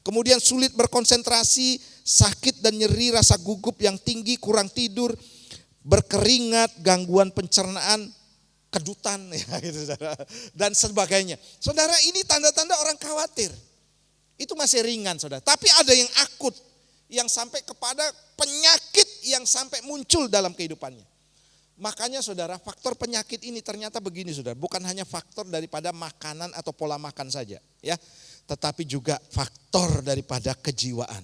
Kemudian sulit berkonsentrasi, sakit dan nyeri, rasa gugup yang tinggi, kurang tidur, berkeringat, gangguan pencernaan, kedutan ya, gitu, saudara, dan sebagainya. Saudara, ini tanda-tanda orang khawatir. Itu masih ringan saudara. Tapi ada yang akut, yang sampai kepada penyakit yang sampai muncul dalam kehidupannya. Makanya saudara, faktor penyakit ini ternyata begini saudara, bukan hanya faktor daripada makanan atau pola makan saja ya, tetapi juga faktor daripada kejiwaan.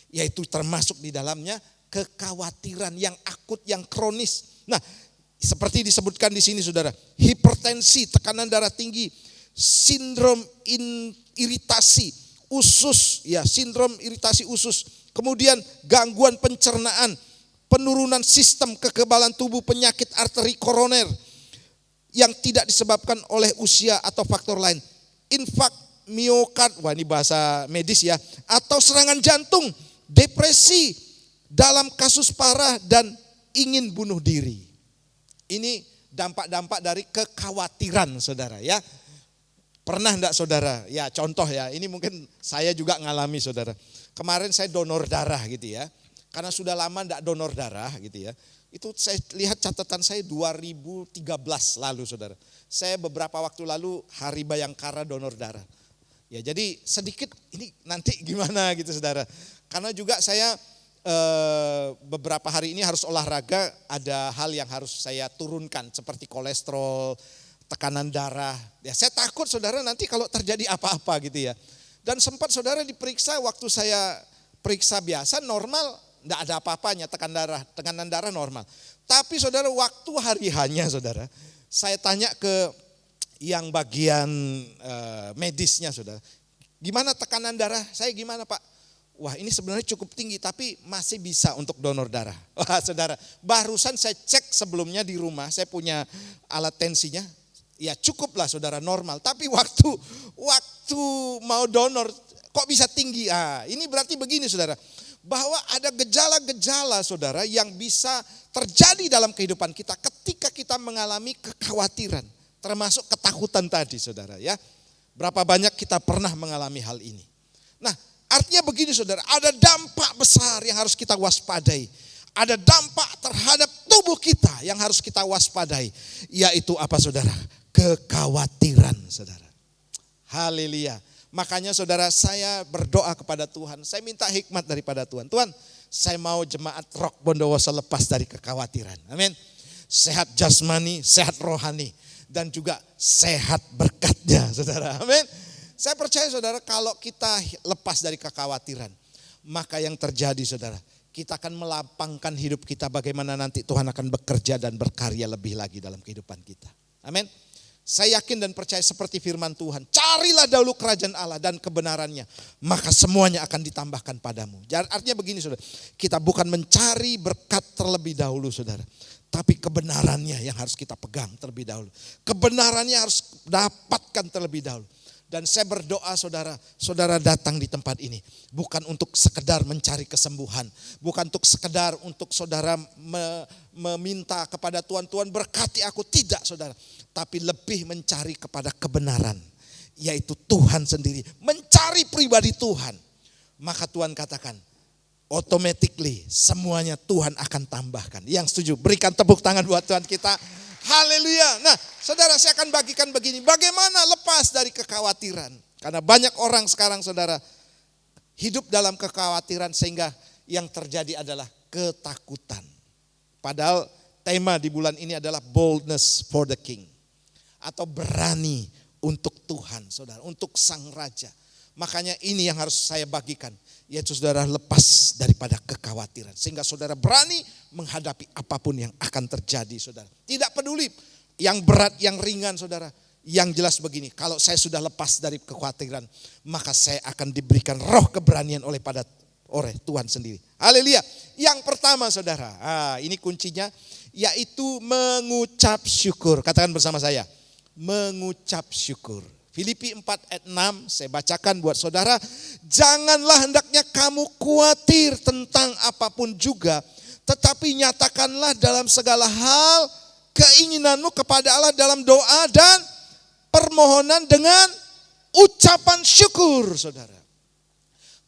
Yaitu termasuk di dalamnya kekhawatiran yang akut, yang kronis. Nah, seperti disebutkan di sini saudara, hipertensi, tekanan darah tinggi, sindrom iritasi usus, ya sindrom iritasi usus, kemudian gangguan pencernaan, penurunan sistem kekebalan tubuh, penyakit arteri koroner yang tidak disebabkan oleh usia atau faktor lain, infak miokard, wah ini bahasa medis ya, atau serangan jantung, depresi, dalam kasus parah dan ingin bunuh diri. Ini dampak-dampak dari kekhawatiran saudara ya. Pernah enggak saudara? Ya contoh ya, ini mungkin saya juga ngalami saudara. Kemarin saya donor darah gitu ya. Karena sudah lama enggak donor darah gitu ya. Itu saya lihat catatan saya 2013 lalu saudara. Saya beberapa waktu lalu Hari Bayangkara donor darah. Ya jadi sedikit ini nanti gimana gitu saudara. Karena juga saya beberapa hari ini harus olahraga, ada hal yang harus saya turunkan seperti kolesterol, tekanan darah. Ya saya takut saudara nanti kalau terjadi apa-apa gitu ya. Dan sempat saudara diperiksa, waktu saya periksa biasa normal, enggak ada apa-apanya, tekanan darah normal. Tapi saudara waktu hari hanya saudara, saya tanya ke yang bagian medisnya saudara, gimana tekanan darah saya gimana Pak? Wah ini sebenarnya cukup tinggi tapi masih bisa untuk donor darah. Wah saudara, barusan saya cek sebelumnya di rumah, saya punya alat tensinya, ya cukup lah saudara normal. Tapi waktu mau donor kok bisa tinggi? Ini berarti begini saudara, bahwa ada gejala-gejala saudara yang bisa terjadi dalam kehidupan kita ketika kita mengalami kekhawatiran, termasuk ketakutan tadi saudara ya. Berapa banyak kita pernah mengalami hal ini. Nah artinya begini saudara, ada dampak besar yang harus kita waspadai. Ada dampak terhadap tubuh kita yang harus kita waspadai. Yaitu apa saudara? Kekhawatiran saudara. Haleluya. Makanya saudara saya berdoa kepada Tuhan. Saya minta hikmat daripada Tuhan. Tuhan saya mau jemaat Rock Bondowoso lepas dari kekhawatiran. Amin. Sehat jasmani, sehat rohani. Dan juga sehat berkatnya saudara. Amin. Saya percaya saudara kalau kita lepas dari kekhawatiran, maka yang terjadi saudara, kita akan melapangkan hidup kita bagaimana nanti Tuhan akan bekerja dan berkarya lebih lagi dalam kehidupan kita. Amin. Saya yakin dan percaya seperti firman Tuhan, carilah dahulu kerajaan Allah dan kebenarannya, maka semuanya akan ditambahkan padamu. Artinya begini saudara, kita bukan mencari berkat terlebih dahulu saudara, tapi kebenarannya yang harus kita pegang terlebih dahulu. Kebenarannya harus dapatkan terlebih dahulu. Dan saya berdoa saudara datang di tempat ini bukan untuk sekedar mencari kesembuhan, bukan untuk sekedar untuk saudara meminta kepada Tuhan, Tuhan berkati aku, tidak saudara, tapi lebih mencari kepada kebenaran, yaitu Tuhan sendiri, mencari pribadi Tuhan. Maka Tuhan katakan, automatically semuanya Tuhan akan tambahkan. Yang setuju berikan tepuk tangan buat Tuhan kita. Haleluya. Nah saudara, saya akan bagikan begini, bagaimana lepas dari kekhawatiran. Karena banyak orang sekarang saudara hidup dalam kekhawatiran sehingga yang terjadi adalah ketakutan. Padahal tema di bulan ini adalah boldness for the king. Atau berani untuk Tuhan saudara, untuk sang raja. Makanya ini yang harus saya bagikan, yaitu saudara lepas daripada kekhawatiran. Sehingga saudara berani menghadapi apapun yang akan terjadi saudara. Tidak peduli yang berat, yang ringan saudara. Yang jelas begini, kalau saya sudah lepas dari kekhawatiran, maka saya akan diberikan roh keberanian oleh Tuhan sendiri. Haleluya. Yang pertama saudara, ini kuncinya, yaitu mengucap syukur. Katakan bersama saya, mengucap syukur. Filipi 4 ayat 6 saya bacakan buat saudara. Janganlah hendaknya kamu khawatir tentang apapun juga, tetapi nyatakanlah dalam segala hal keinginanmu kepada Allah dalam doa dan permohonan dengan ucapan syukur, saudara.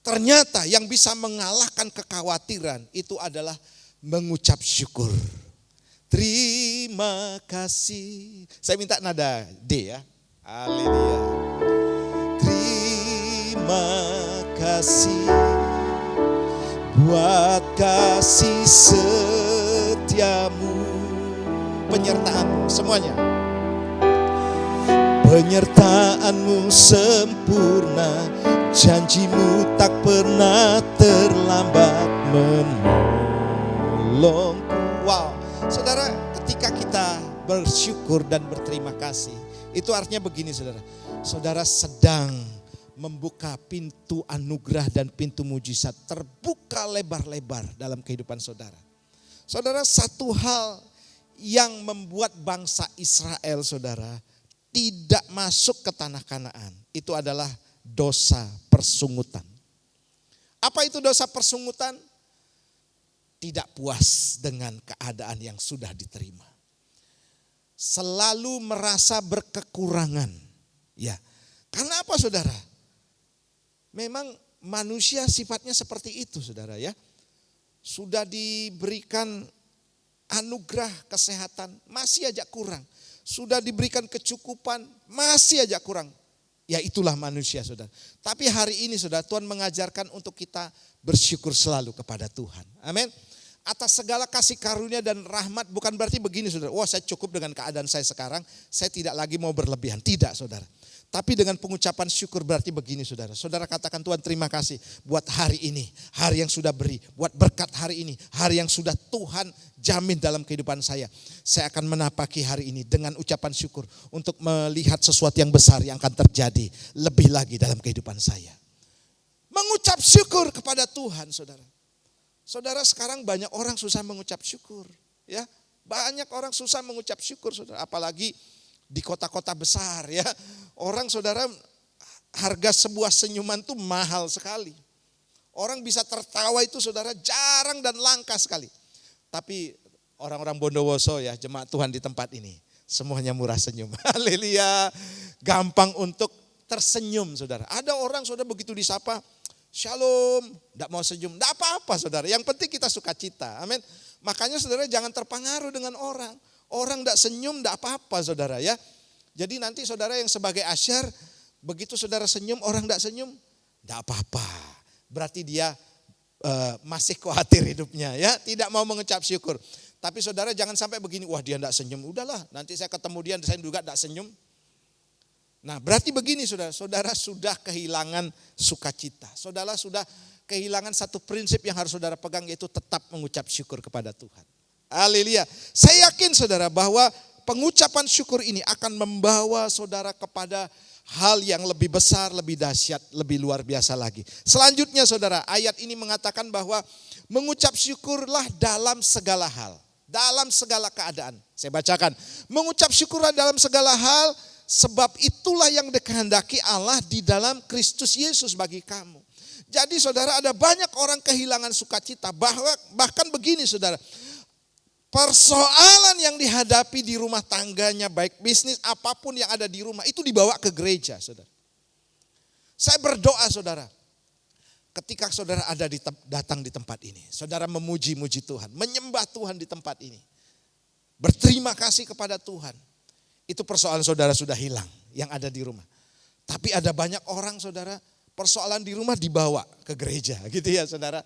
Ternyata yang bisa mengalahkan kekhawatiran itu adalah mengucap syukur. Terima kasih. Saya minta nada D ya. Haleluya. Terima kasih buat kasih setiamu, penyertaanmu semuanya. Penyertaanmu sempurna, janjimu tak pernah terlambat menolongku. Wow, saudara, ketika kita bersyukur dan berterima kasih, itu artinya begini saudara. Saudara sedang membuka pintu anugerah dan pintu mujizat terbuka lebar-lebar dalam kehidupan saudara. Saudara, satu hal yang membuat bangsa Israel saudara tidak masuk ke tanah Kanaan, itu adalah dosa persungutan. Apa itu dosa persungutan? Tidak puas dengan keadaan yang sudah diterima. Selalu merasa berkekurangan. Ya. Karena apa saudara? Memang manusia sifatnya seperti itu saudara ya. Sudah diberikan anugerah kesehatan, masih aja kurang. Sudah diberikan kecukupan, masih aja kurang. Ya itulah manusia saudara. Tapi hari ini saudara, Tuhan mengajarkan untuk kita bersyukur selalu kepada Tuhan. Amin. Atas segala kasih karunia dan rahmat, bukan berarti begini saudara. Wah, saya cukup dengan keadaan saya sekarang, saya tidak lagi mau berlebihan. Tidak saudara. Tapi dengan pengucapan syukur berarti begini saudara. Saudara katakan, Tuhan terima kasih buat hari ini. Hari yang sudah beri, buat berkat hari ini. Hari yang sudah Tuhan jamin dalam kehidupan saya. Saya akan menapaki hari ini dengan ucapan syukur. Untuk melihat sesuatu yang besar yang akan terjadi lebih lagi dalam kehidupan saya. Mengucap syukur kepada Tuhan saudara. Saudara, sekarang banyak orang susah mengucap syukur. Ya, banyak orang susah mengucap syukur saudara. Apalagi di kota-kota besar ya. Orang saudara, harga sebuah senyuman itu mahal sekali. Orang bisa tertawa itu saudara jarang dan langka sekali. Tapi orang-orang Bondowoso ya, jemaat Tuhan di tempat ini, semuanya murah senyum. Haleluya. Gampang untuk tersenyum saudara. Ada orang saudara begitu disapa, shalom, enggak mau senyum, enggak apa-apa saudara. Yang penting kita sukacita. Amin. Makanya saudara jangan terpengaruh dengan orang. Orang enggak senyum enggak apa-apa saudara ya. Jadi nanti saudara yang sebagai asyar, begitu saudara senyum orang enggak senyum, enggak apa-apa. Berarti dia masih khawatir hidupnya ya, tidak mau mengucap syukur. Tapi saudara jangan sampai begini, wah dia enggak senyum, udahlah nanti saya ketemu dia, saya juga enggak senyum. Nah berarti begini saudara, saudara sudah kehilangan sukacita. Saudara sudah kehilangan satu prinsip yang harus saudara pegang, yaitu tetap mengucap syukur kepada Tuhan. Haleluya. Saya yakin saudara bahwa pengucapan syukur ini akan membawa saudara kepada hal yang lebih besar, lebih dahsyat, lebih luar biasa lagi. Selanjutnya saudara, ayat ini mengatakan bahwa mengucap syukurlah dalam segala hal, dalam segala keadaan. Saya bacakan, mengucap syukurlah dalam segala hal, sebab itulah yang dikehendaki Allah di dalam Kristus Yesus bagi kamu. Jadi saudara, ada banyak orang kehilangan sukacita, bahkan begini saudara, persoalan yang dihadapi di rumah tangganya, baik bisnis apapun yang ada di rumah, itu dibawa ke gereja saudara. Saya berdoa saudara, ketika saudara datang di tempat ini, saudara memuji-muji Tuhan, menyembah Tuhan di tempat ini, berterima kasih kepada Tuhan, itu persoalan saudara sudah hilang yang ada di rumah. Tapi ada banyak orang saudara, persoalan di rumah dibawa ke gereja gitu ya saudara.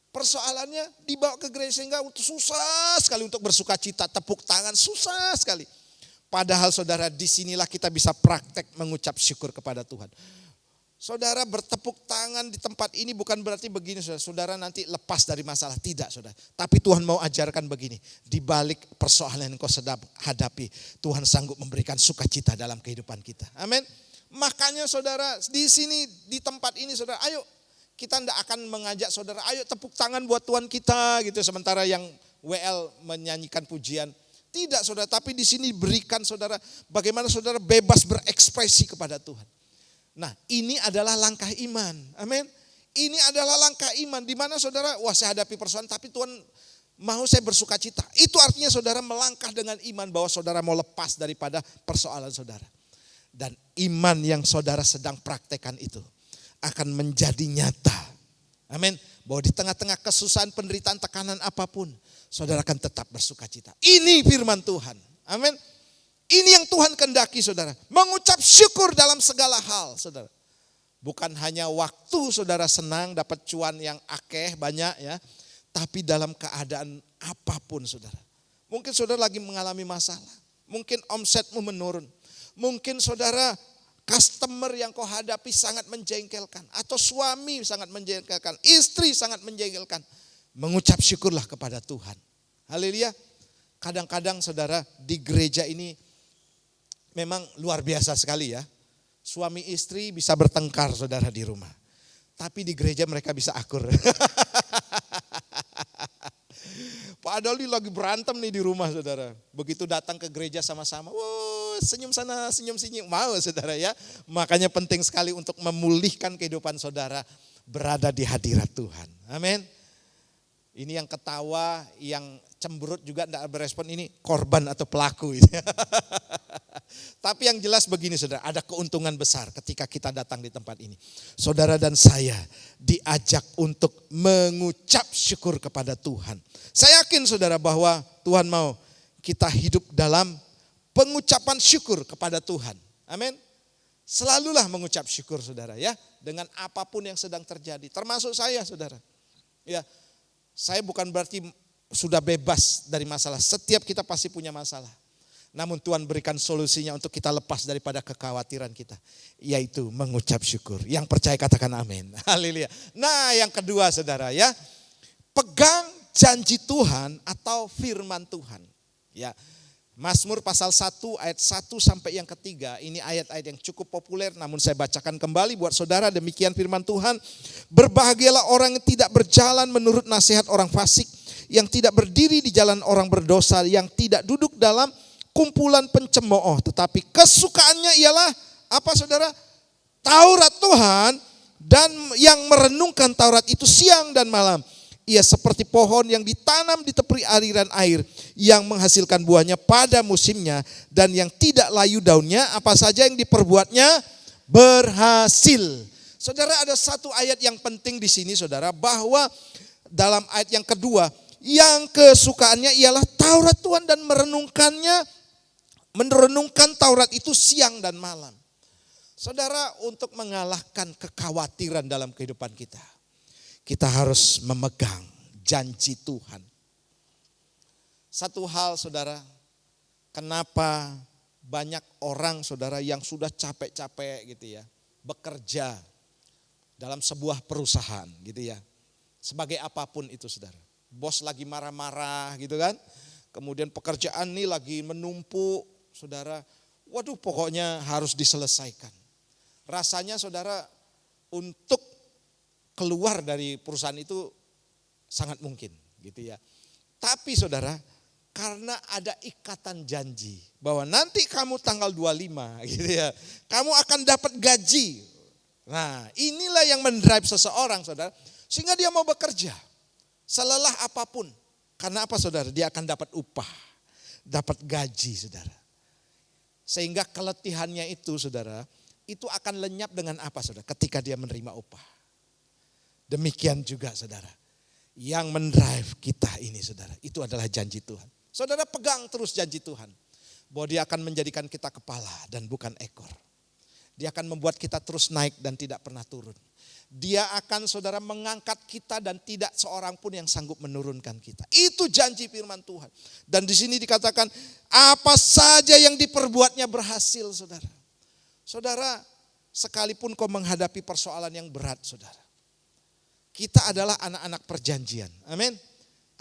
Persoalannya dibawa ke gereja sehingga susah sekali untuk bersuka cita, tepuk tangan susah sekali. Padahal saudara, disinilah kita bisa praktek mengucap syukur kepada Tuhan. Saudara bertepuk tangan di tempat ini bukan berarti begini saudara, saudara nanti lepas dari masalah, tidak saudara. Tapi Tuhan mau ajarkan begini, di balik persoalan yang kau sedang hadapi, Tuhan sanggup memberikan sukacita dalam kehidupan kita. Amin. Makanya saudara, di sini di tempat ini saudara, ayo kita tidak akan mengajak saudara, ayo tepuk tangan buat Tuhan kita gitu. Sementara yang WL menyanyikan pujian. Tidak saudara, tapi di sini berikan saudara bagaimana saudara bebas berekspresi kepada Tuhan. Nah ini adalah langkah iman. Amin. Ini adalah langkah iman di mana saudara, wah saya hadapi persoalan tapi Tuhan Mau saya bersuka cita. Itu artinya saudara melangkah dengan iman bahwa saudara mau lepas daripada persoalan saudara. Dan iman yang saudara sedang praktekkan itu akan menjadi nyata. Amin. Bahwa di tengah-tengah kesusahan, penderitaan, tekanan apapun, saudara akan tetap bersuka cita. Ini firman Tuhan. Amin. Ini yang Tuhan kehendaki saudara. Mengucap syukur dalam segala hal saudara. Bukan hanya waktu saudara senang dapat cuan yang akeh banyak ya. Tapi dalam keadaan apapun saudara. Mungkin saudara lagi mengalami masalah. Mungkin omsetmu menurun. Mungkin saudara customer yang kau hadapi sangat menjengkelkan. Atau suami sangat menjengkelkan. Istri sangat menjengkelkan. Mengucap syukurlah kepada Tuhan. Haleluya. Kadang-kadang saudara di gereja ini memang luar biasa sekali ya. Suami istri bisa bertengkar saudara di rumah. Tapi di gereja mereka bisa akur. Pak Adoli lagi berantem nih di rumah saudara. Begitu datang ke gereja sama-sama, wow, senyum sana, senyum sini. Mau saudara ya. Makanya penting sekali untuk memulihkan kehidupan saudara berada di hadirat Tuhan. Amin. Ini yang ketawa, yang cemberut juga tidak berespon, ini korban atau pelaku. Tapi yang jelas begini saudara, ada keuntungan besar ketika kita datang di tempat ini. Saudara dan saya diajak untuk mengucap syukur kepada Tuhan. Saya yakin saudara bahwa Tuhan mau kita hidup dalam pengucapan syukur kepada Tuhan. Amin. Selalulah mengucap syukur saudara ya, dengan apapun yang sedang terjadi. Termasuk saya saudara. Ya, saya bukan berarti sudah bebas dari masalah. Setiap kita pasti punya masalah. Namun Tuhan berikan solusinya untuk kita lepas daripada kekhawatiran kita. Yaitu mengucap syukur. Yang percaya katakan amin. Haleluya. Nah yang kedua saudara ya. Pegang janji Tuhan atau firman Tuhan. Ya. Mazmur pasal 1 ayat 1 sampai yang ketiga. Ini ayat-ayat yang cukup populer. Namun saya bacakan kembali buat saudara. Demikian firman Tuhan. Berbahagialah orang yang tidak berjalan menurut nasihat orang fasik. Yang tidak berdiri di jalan orang berdosa. Yang tidak duduk dalam kumpulan pencemooh, tetapi kesukaannya ialah apa saudara? Taurat Tuhan, dan yang merenungkan Taurat itu siang dan malam. Ia seperti pohon yang ditanam di tepi aliran air, yang menghasilkan buahnya pada musimnya, dan yang tidak layu daunnya, apa saja yang diperbuatnya berhasil. Saudara, ada satu ayat yang penting di sini saudara, bahwa dalam ayat yang kedua, yang kesukaannya ialah Taurat Tuhan dan merenungkan Taurat itu siang dan malam. Saudara, untuk mengalahkan kekhawatiran dalam kehidupan kita, kita harus memegang janji Tuhan. Satu hal saudara, kenapa banyak orang saudara yang sudah capek-capek gitu ya, bekerja dalam sebuah perusahaan gitu ya. Sebagai apapun itu saudara. Bos lagi marah-marah gitu kan. Kemudian pekerjaan nih lagi menumpuk. Saudara, waduh pokoknya harus diselesaikan. Rasanya saudara untuk keluar dari perusahaan itu sangat mungkin gitu ya. Tapi saudara, karena ada ikatan janji bahwa nanti kamu tanggal 25 gitu ya, kamu akan dapat gaji. Nah inilah yang mendrive seseorang saudara, sehingga dia mau bekerja selelah apapun. Karena apa saudara? Dia akan dapat upah, dapat gaji saudara. Sehingga keletihannya itu saudara, itu akan lenyap dengan apa saudara? Ketika dia menerima upah. Demikian juga saudara, yang mendrive kita ini saudara, itu adalah janji Tuhan. Saudara pegang terus janji Tuhan. Bahwa dia akan menjadikan kita kepala dan bukan ekor. Dia akan membuat kita terus naik dan tidak pernah turun. Dia akan saudara mengangkat kita dan tidak seorang pun yang sanggup menurunkan kita. Itu janji firman Tuhan. Dan di sini dikatakan apa saja yang diperbuatnya berhasil saudara. Saudara, sekalipun kau menghadapi persoalan yang berat saudara. Kita adalah anak-anak perjanjian. Amin.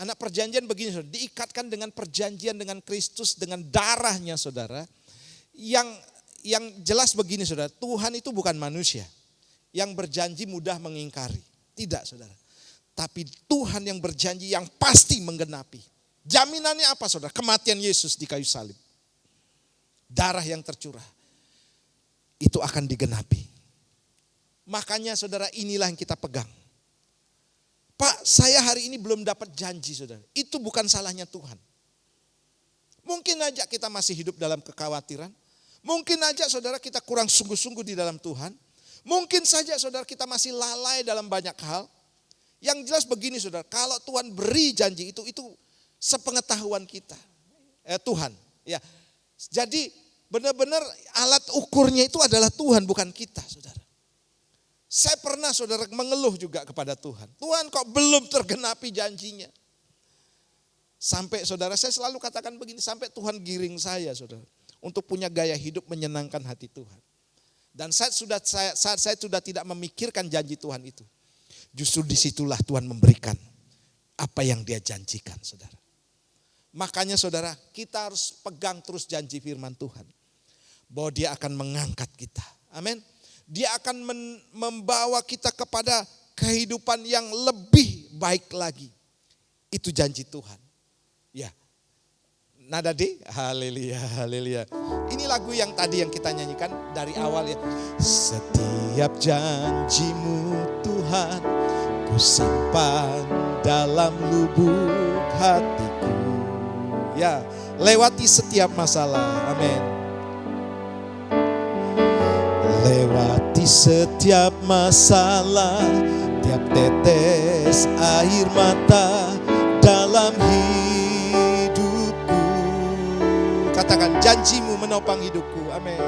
Anak perjanjian begini saudara, diikatkan dengan perjanjian dengan Kristus, dengan darahnya saudara. Yang jelas begini saudara, Tuhan itu bukan manusia yang berjanji mudah mengingkari. Tidak saudara. Tapi Tuhan yang berjanji yang pasti menggenapi. Jaminannya apa saudara? Kematian Yesus di kayu salib. Darah yang tercurah. Itu akan digenapi. Makanya saudara inilah yang kita pegang. Pak, saya hari ini belum dapat janji, saudara. Itu bukan salahnya Tuhan. Mungkin aja kita masih hidup dalam kekhawatiran. Mungkin aja saudara kita kurang sungguh-sungguh di dalam Tuhan. Mungkin saja saudara kita masih lalai dalam banyak hal. Yang jelas begini saudara, kalau Tuhan beri janji itu sepengetahuan kita. Tuhan. Ya. Jadi benar-benar alat ukurnya itu adalah Tuhan, bukan kita saudara. Saya pernah saudara mengeluh juga kepada Tuhan. Tuhan kok belum tergenapi janjinya. Sampai saudara, saya selalu katakan begini, sampai Tuhan giring saya saudara. Untuk punya gaya hidup menyenangkan hati Tuhan. Dan saat saya sudah tidak memikirkan janji Tuhan itu. Justru disitulah Tuhan memberikan apa yang dia janjikan saudara. Makanya saudara, kita harus pegang terus janji firman Tuhan. Bahwa dia akan mengangkat kita. Amin. Dia akan membawa kita kepada kehidupan yang lebih baik lagi. Itu janji Tuhan. Ya. Nada D, haleluya, haleluya. Ini lagu yang tadi yang kita nyanyikan dari awal ya. Setiap janjimu Tuhan, ku simpan dalam lubuk hatiku. Ya, lewati setiap masalah, amin. Lewati setiap masalah, tiap tetes air mata dalam hidupku. Katakan, janjimu menopang hidupku, amin.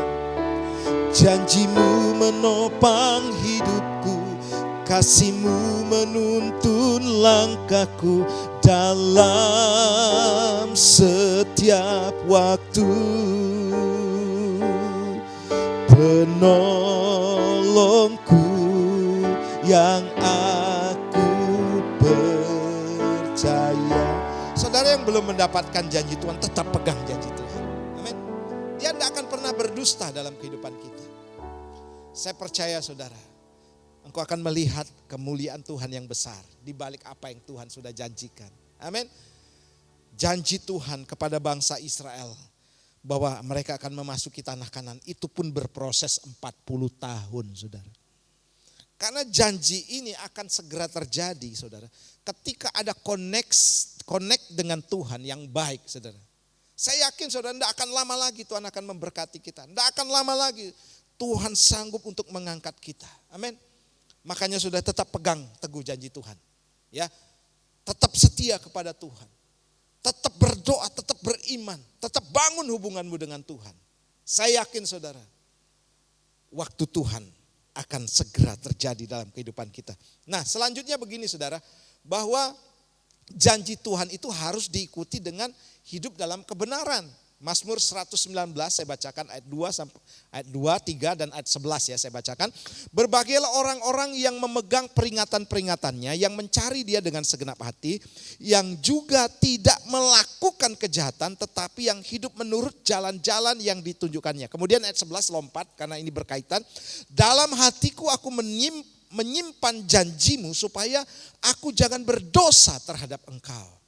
Janjimu menopang hidupku, kasihmu menuntun langkahku dalam setiap waktu. Penolongku yang aku percaya. Saudara yang belum mendapatkan janji Tuhan, tetap pegang janji Tuhan. Amin. Dia tidak akan pernah berdusta dalam kehidupan kita. Saya percaya saudara, engkau akan melihat kemuliaan Tuhan yang besar di balik apa yang Tuhan sudah janjikan. Amin. Janji Tuhan kepada bangsa Israel bahwa mereka akan memasuki tanah Kanaan, itu pun berproses 40 tahun saudara. Karena janji ini akan segera terjadi saudara. Ketika ada connect dengan Tuhan yang baik saudara. Saya yakin saudara, tidak akan lama lagi Tuhan akan memberkati kita. Tidak akan lama lagi Tuhan sanggup untuk mengangkat kita. Amin. Makanya sudah tetap pegang teguh janji Tuhan. Ya, tetap setia kepada Tuhan. Tetap berdoa, tetap beriman, tetap bangun hubunganmu dengan Tuhan. Saya yakin saudara, waktu Tuhan akan segera terjadi dalam kehidupan kita. Nah selanjutnya begini saudara, bahwa janji Tuhan itu harus diikuti dengan hidup dalam kebenaran. Mazmur 119 saya bacakan ayat 2, 3 dan ayat 11 ya saya bacakan. Berbahagialah orang-orang yang memegang peringatan-peringatannya, yang mencari dia dengan segenap hati, yang juga tidak melakukan kejahatan tetapi yang hidup menurut jalan-jalan yang ditunjukkannya. Kemudian ayat 11 lompat karena ini berkaitan. Dalam hatiku aku menyimpan janjimu supaya aku jangan berdosa terhadap engkau.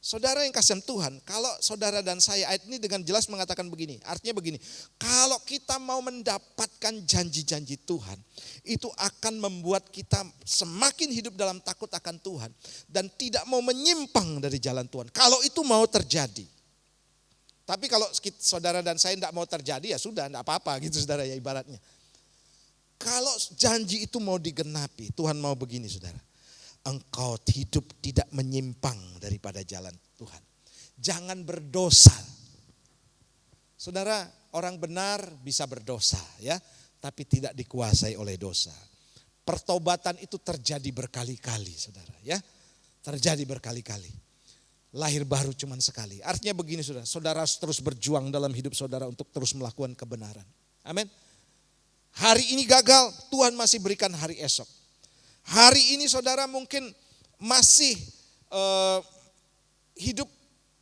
Saudara yang kasih Tuhan, kalau saudara dan saya, ayat ini dengan jelas mengatakan begini, artinya begini, kalau kita mau mendapatkan janji-janji Tuhan, itu akan membuat kita semakin hidup dalam takut akan Tuhan, dan tidak mau menyimpang dari jalan Tuhan, kalau itu mau terjadi. Tapi kalau saudara dan saya tidak mau terjadi, ya sudah, tidak apa-apa gitu saudara ya ibaratnya. Kalau janji itu mau digenapi, Tuhan mau begini saudara. Engkau hidup tidak menyimpang daripada jalan Tuhan. Jangan berdosa. Saudara, orang benar bisa berdosa ya, tapi tidak dikuasai oleh dosa. Pertobatan itu terjadi berkali-kali saudara ya. Terjadi berkali-kali. Lahir baru cuma sekali. Artinya begini saudara, saudara terus berjuang dalam hidup saudara untuk terus melakukan kebenaran. Amin. Hari ini gagal, Tuhan masih berikan hari esok. Hari ini saudara mungkin masih hidup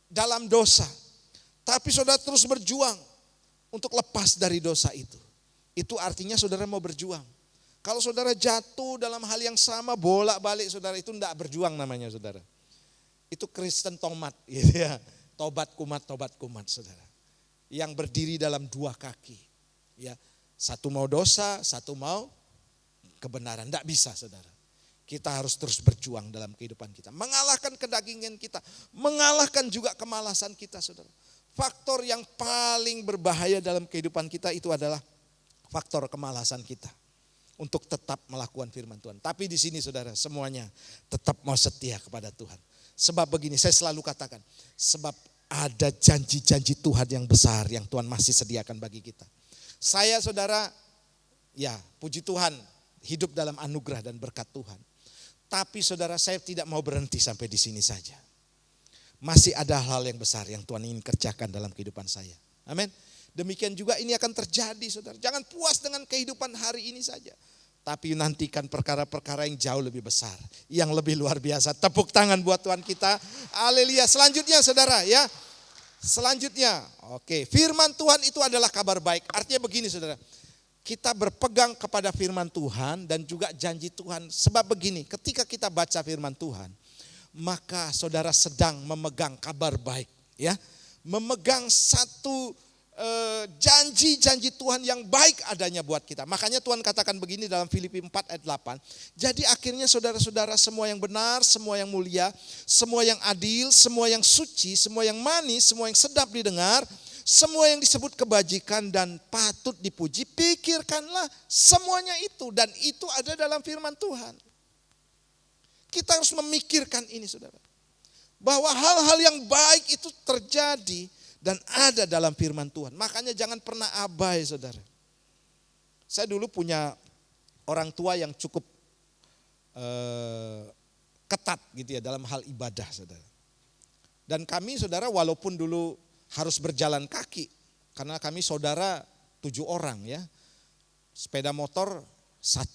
dalam dosa. Tapi saudara terus berjuang untuk lepas dari dosa itu. Itu artinya saudara mau berjuang. Kalau saudara jatuh dalam hal yang sama bolak-balik saudara, itu tidak berjuang namanya saudara. Itu Kristen tomat gitu ya. Tobat kumat saudara. Yang berdiri dalam dua kaki. Ya, satu mau dosa, satu mau kebenaran. Tidak bisa saudara. Kita harus terus berjuang dalam kehidupan kita. Mengalahkan kedagingan kita. Mengalahkan juga kemalasan kita, saudara. Faktor yang paling berbahaya dalam kehidupan kita itu adalah faktor kemalasan kita. Untuk tetap melakukan firman Tuhan. Tapi di sini saudara, semuanya tetap mau setia kepada Tuhan. Sebab begini, saya selalu katakan. Sebab ada janji-janji Tuhan yang besar yang Tuhan masih sediakan bagi kita. Saya saudara, ya puji Tuhan, hidup dalam anugerah dan berkat Tuhan. Tapi saudara, saya tidak mau berhenti sampai di sini saja. Masih ada hal yang besar yang Tuhan ingin kerjakan dalam kehidupan saya. Amin. Demikian juga ini akan terjadi, saudara. Jangan puas dengan kehidupan hari ini saja. Tapi nantikan perkara-perkara yang jauh lebih besar. Yang lebih luar biasa. Tepuk tangan buat Tuhan kita. Haleluya. Selanjutnya saudara ya. Selanjutnya. Oke. Firman Tuhan itu adalah kabar baik. Artinya begini saudara. Kita berpegang kepada firman Tuhan dan juga janji Tuhan. Sebab begini, ketika kita baca firman Tuhan, maka saudara sedang memegang kabar baik. Ya, memegang satu janji-janji Tuhan yang baik adanya buat kita. Makanya Tuhan katakan begini dalam Filipi 4 ayat 8. Jadi akhirnya saudara-saudara, semua yang benar, semua yang mulia, semua yang adil, semua yang suci, semua yang manis, semua yang sedap didengar, semua yang disebut kebajikan dan patut dipuji, pikirkanlah semuanya itu. Dan itu ada dalam firman Tuhan. Kita harus memikirkan ini saudara. Bahwa hal-hal yang baik itu terjadi dan ada dalam firman Tuhan. Makanya jangan pernah abai saudara. Saya dulu punya orang tua yang cukup ketat gitu ya dalam hal ibadah saudara. Dan kami saudara walaupun dulu harus berjalan kaki. Karena kami saudara 7 orang ya. Sepeda motor 1.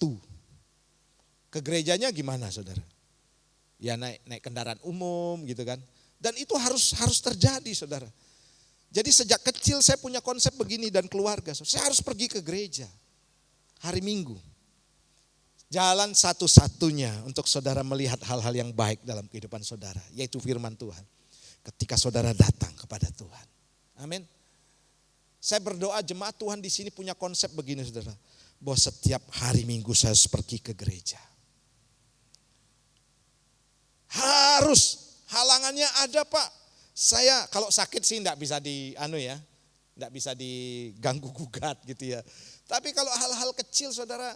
Ke gerejanya gimana saudara? Ya naik kendaraan umum gitu kan. Dan itu harus terjadi saudara. Jadi sejak kecil saya punya konsep begini dan keluarga. Saya harus pergi ke gereja hari Minggu. Jalan satu-satunya untuk saudara melihat hal-hal yang baik dalam kehidupan saudara. Yaitu firman Tuhan. Ketika saudara datang kepada Tuhan. Amin. Saya berdoa jemaat Tuhan di sini punya konsep begini saudara. Bahwa setiap hari Minggu saya harus pergi ke gereja. Harus. Halangannya ada Pak. Saya kalau sakit sih enggak bisa enggak bisa diganggu gugat gitu ya. Tapi kalau hal-hal kecil saudara,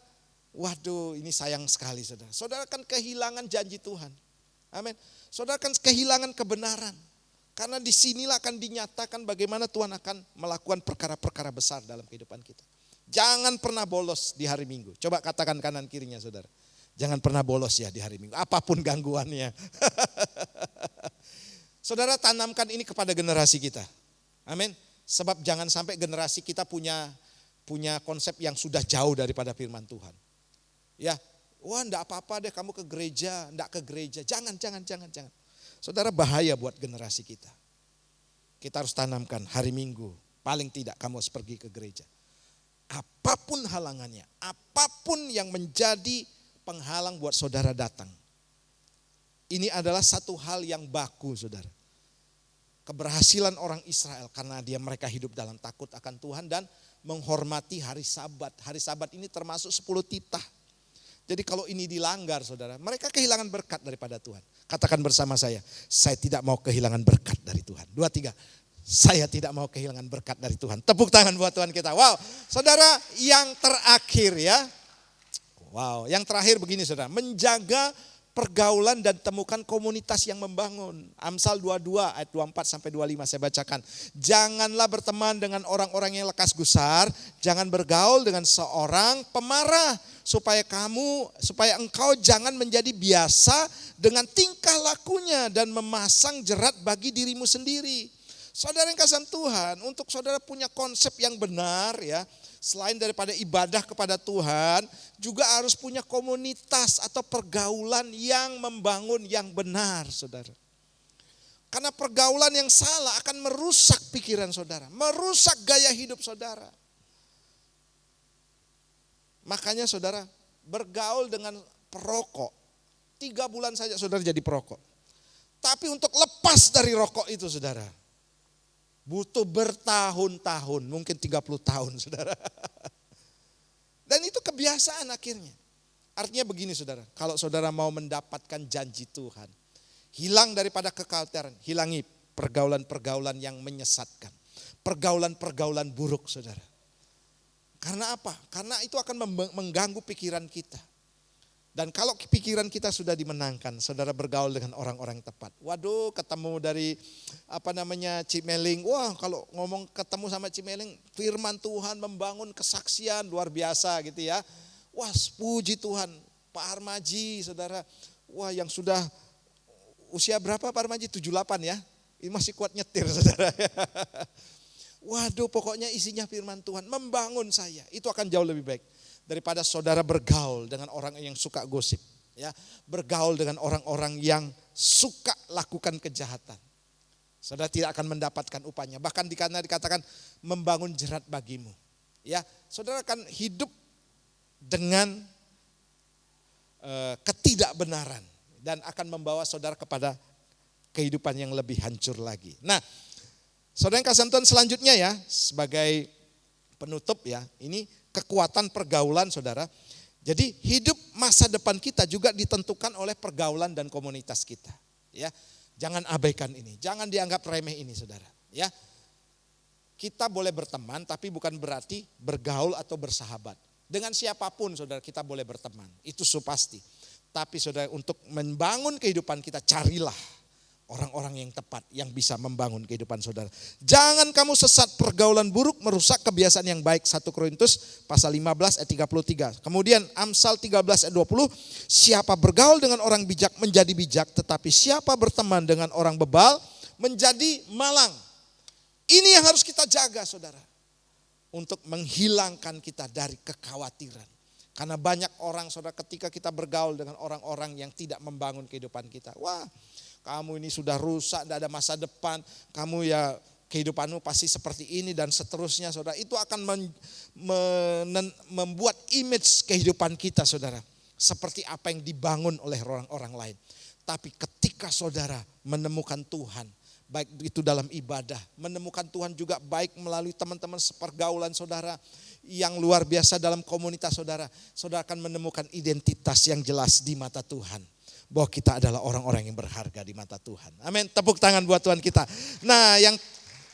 waduh ini sayang sekali saudara. Saudara kan kehilangan janji Tuhan. Amin. Saudara kan kehilangan kebenaran. Karena disinilah akan dinyatakan bagaimana Tuhan akan melakukan perkara-perkara besar dalam kehidupan kita. Jangan pernah bolos di hari Minggu. Coba katakan kanan kirinya saudara. Jangan pernah bolos ya di hari Minggu. Apapun gangguannya. Saudara tanamkan ini kepada generasi kita. Amin. Sebab jangan sampai generasi kita punya konsep yang sudah jauh daripada firman Tuhan. Ya, wah enggak apa-apa deh kamu ke gereja, enggak ke gereja. Jangan. Saudara bahaya buat generasi kita. Kita harus tanamkan hari Minggu. Paling tidak kamu harus pergi ke gereja. Apapun halangannya, apapun yang menjadi penghalang buat saudara datang. Ini adalah satu hal yang baku saudara. Keberhasilan orang Israel karena mereka hidup dalam takut akan Tuhan dan menghormati hari Sabat. Hari Sabat ini termasuk 10 titah. Jadi kalau ini dilanggar saudara, mereka kehilangan berkat daripada Tuhan. Katakan bersama saya tidak mau kehilangan berkat dari Tuhan. 2, 3, saya tidak mau kehilangan berkat dari Tuhan. Tepuk tangan buat Tuhan kita. Wow, saudara yang terakhir ya. Wow, yang terakhir begini saudara, menjaga pergaulan dan temukan komunitas yang membangun. Amsal 22 ayat 24 sampai 25 saya bacakan. Janganlah berteman dengan orang-orang yang lekas gusar, jangan bergaul dengan seorang pemarah supaya engkau jangan menjadi biasa dengan tingkah lakunya dan memasang jerat bagi dirimu sendiri. Saudara yang kasih Tuhan, untuk saudara punya konsep yang benar ya, selain daripada ibadah kepada Tuhan, juga harus punya komunitas atau pergaulan yang membangun yang benar, saudara. Karena pergaulan yang salah akan merusak pikiran saudara, merusak gaya hidup saudara. Makanya saudara, bergaul dengan perokok, 3 bulan saja saudara jadi perokok. Tapi untuk lepas dari rokok itu saudara, butuh bertahun-tahun, mungkin 30 tahun saudara. Dan itu kebiasaan akhirnya. Artinya begini saudara, kalau saudara mau mendapatkan janji Tuhan, hilang daripada kekhawatiran, hilangi pergaulan-pergaulan yang menyesatkan. Pergaulan-pergaulan buruk saudara. Karena apa? Karena itu akan mengganggu pikiran kita. Dan kalau pikiran kita sudah dimenangkan, saudara bergaul dengan orang-orang yang tepat. Waduh, ketemu dari Cimeling. Wah, kalau ngomong ketemu sama Cimeling, firman Tuhan membangun kesaksian luar biasa gitu ya. Wah, puji Tuhan, Pak Armaji, saudara. Wah, yang sudah usia berapa Pak Armaji? 78 ya. Ini masih kuat nyetir saudara. Waduh, pokoknya isinya firman Tuhan membangun saya. Itu akan jauh lebih baik daripada saudara bergaul dengan orang yang suka gosip, ya, bergaul dengan orang-orang yang suka lakukan kejahatan. Saudara tidak akan mendapatkan upahnya. Bahkan dikatakan membangun jerat bagimu. Ya, saudara akan hidup dengan ketidakbenaran dan akan membawa saudara kepada kehidupan yang lebih hancur lagi. Nah, saudara yang kasih Tuhan selanjutnya ya, sebagai penutup ya, ini kekuatan pergaulan saudara. Jadi hidup masa depan kita juga ditentukan oleh pergaulan dan komunitas kita. Ya, jangan abaikan ini, jangan dianggap remeh ini saudara. Ya, kita boleh berteman tapi bukan berarti bergaul atau bersahabat. Dengan siapapun saudara kita boleh berteman, itu pasti. Tapi saudara untuk membangun kehidupan kita carilah orang-orang yang tepat yang bisa membangun kehidupan saudara. Jangan kamu sesat pergaulan buruk merusak kebiasaan yang baik. 1 Korintus pasal 15 ayat 33. Kemudian Amsal 13 ayat 20. Siapa bergaul dengan orang bijak menjadi bijak, tetapi siapa berteman dengan orang bebal menjadi malang. Ini yang harus kita jaga saudara. Untuk menghilangkan kita dari kekhawatiran. Karena banyak orang saudara ketika kita bergaul dengan orang-orang yang tidak membangun kehidupan kita. Wah, kamu ini sudah rusak, tidak ada masa depan, kamu ya kehidupanmu pasti seperti ini dan seterusnya saudara. Itu akan membuat image kehidupan kita saudara. Seperti apa yang dibangun oleh orang-orang lain. Tapi ketika saudara menemukan Tuhan, baik itu dalam ibadah, menemukan Tuhan juga baik melalui teman-teman sepergaulan saudara yang luar biasa dalam komunitas saudara. Saudara akan menemukan identitas yang jelas di mata Tuhan. Bahwa kita adalah orang-orang yang berharga di mata Tuhan. Amin. Tepuk tangan buat Tuhan kita. Nah, yang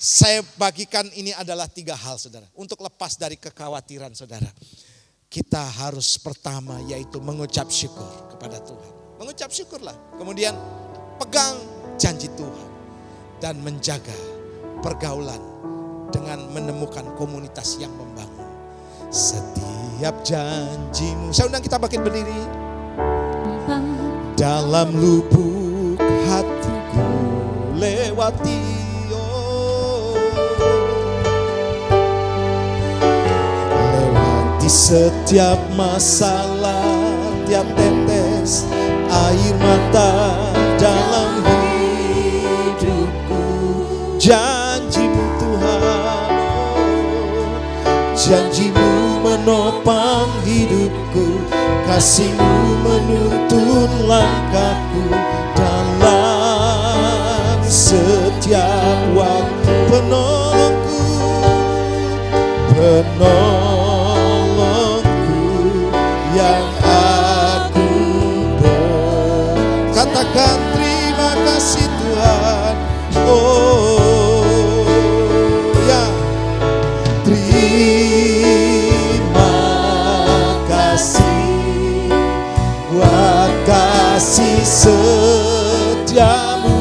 saya bagikan ini adalah 3 hal saudara. Untuk lepas dari kekhawatiran saudara. Kita harus pertama yaitu mengucap syukur kepada Tuhan. Mengucap syukurlah. Kemudian pegang janji Tuhan. Dan menjaga pergaulan dengan menemukan komunitas yang membangun. Setiap janjimu. Saya undang kita bangkit berdiri. Dalam lubuk hatiku lewati lewati setiap masalah, tiap tetes air mata dalam hidupku. Janjimu Tuhan, janjimu menopang hidupku. Kasih-Mu menuntun langkahku dalam setiap waktu. Penolongku, penolongku yang aku katakan terima kasih Tuhan. Oh ya, terima kasih buat kasih setiamu,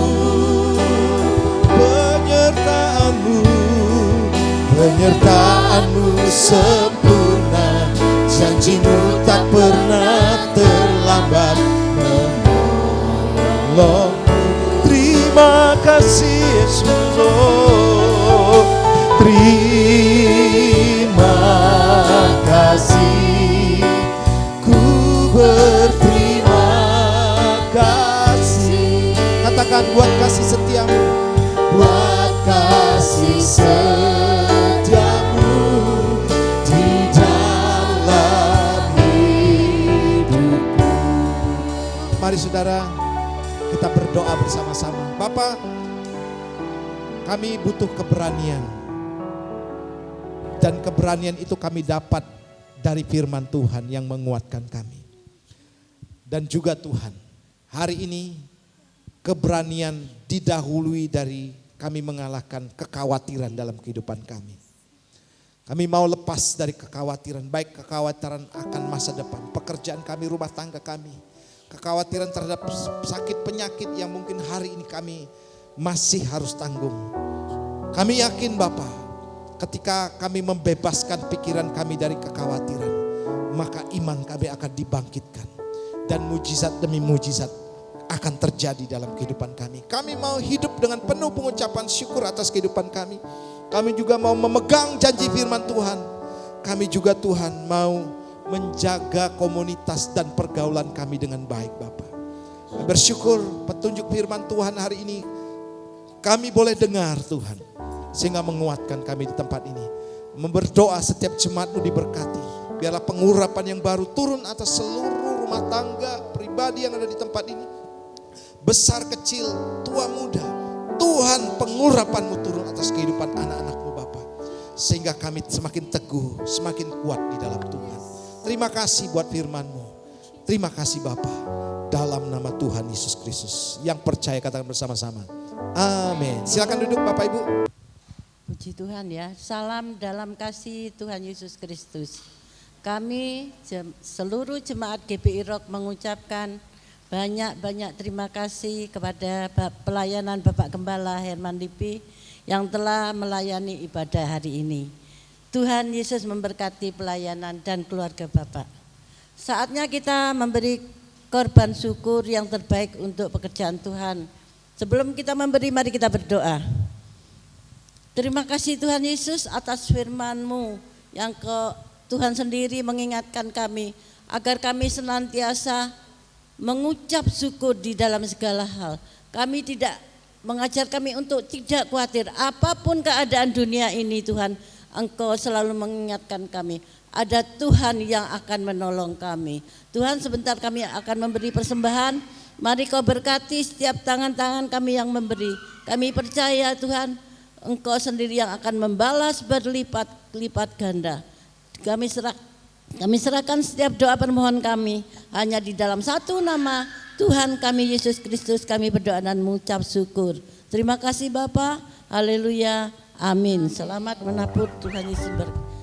penyertaanmu sempurna, janjimu tak pernah terlambat menolongku. Terima kasih Yesus, oh, terima kasih, ku berterima kasih. Katakan buat kasih setiamu, buat kasih setiamu di dalam hidupku. Mari saudara, kita berdoa bersama-sama. Bapa, kami butuh keberanian. Dan keberanian itu kami dapat dari firman Tuhan yang menguatkan kami. Dan juga Tuhan, hari ini keberanian didahului dari kami mengalahkan kekhawatiran dalam kehidupan kami. Kami mau lepas dari kekhawatiran, baik kekhawatiran akan masa depan, pekerjaan kami, rumah tangga kami. Kekhawatiran terhadap sakit penyakit yang mungkin hari ini kami masih harus tanggung. Kami yakin Bapa, ketika kami membebaskan pikiran kami dari kekhawatiran, maka iman kami akan dibangkitkan. Dan mujizat demi mujizat akan terjadi dalam kehidupan kami. Kami mau hidup dengan penuh pengucapan syukur atas kehidupan kami. Kami juga mau memegang janji firman Tuhan. Kami juga Tuhan mau menjaga komunitas dan pergaulan kami dengan baik Bapa. Kami bersyukur petunjuk firman Tuhan hari ini kami boleh dengar Tuhan. Sehingga menguatkan kami di tempat ini. Berdoa setiap jemaat-Mu diberkati. Biarlah pengurapan yang baru turun atas seluruh rumah tangga pribadi yang ada di tempat ini. Besar kecil, tua muda. Tuhan pengurapan-Mu turun atas kehidupan anak-anak-Mu Bapa. Sehingga kami semakin teguh, semakin kuat di dalam Tuhan. Terima kasih buat firman-Mu. Terima kasih Bapa. Dalam nama Tuhan Yesus Kristus. Yang percaya katakan bersama-sama. Amin. Silakan duduk Bapak Ibu. Puji Tuhan ya. Salam dalam kasih Tuhan Yesus Kristus. Kami seluruh jemaat GBI Rock mengucapkan banyak-banyak terima kasih kepada pelayanan Bapak Gembala Herman Lipi yang telah melayani ibadah hari ini. Tuhan Yesus memberkati pelayanan dan keluarga Bapak. Saatnya kita memberi korban syukur yang terbaik untuk pekerjaan Tuhan. Sebelum kita memberi, mari kita berdoa. Terima kasih Tuhan Yesus atas firman-Mu yang Tuhan sendiri mengingatkan kami agar kami senantiasa mengucap syukur di dalam segala hal. Kami tidak mengajar kami untuk tidak khawatir apapun keadaan dunia ini Tuhan. Engkau selalu mengingatkan kami ada Tuhan yang akan menolong kami. Tuhan sebentar kami akan memberi persembahan. Mari Kau berkati setiap tangan-tangan kami yang memberi. Kami percaya Tuhan Engkau sendiri yang akan membalas berlipat-lipat ganda. Kami serahkan setiap doa permohonan kami hanya di dalam satu nama Tuhan kami Yesus Kristus kami berdoa dan mengucap syukur. Terima kasih Bapa. Haleluya. Amin. Selamat menabur Tuhan Yesus berkati.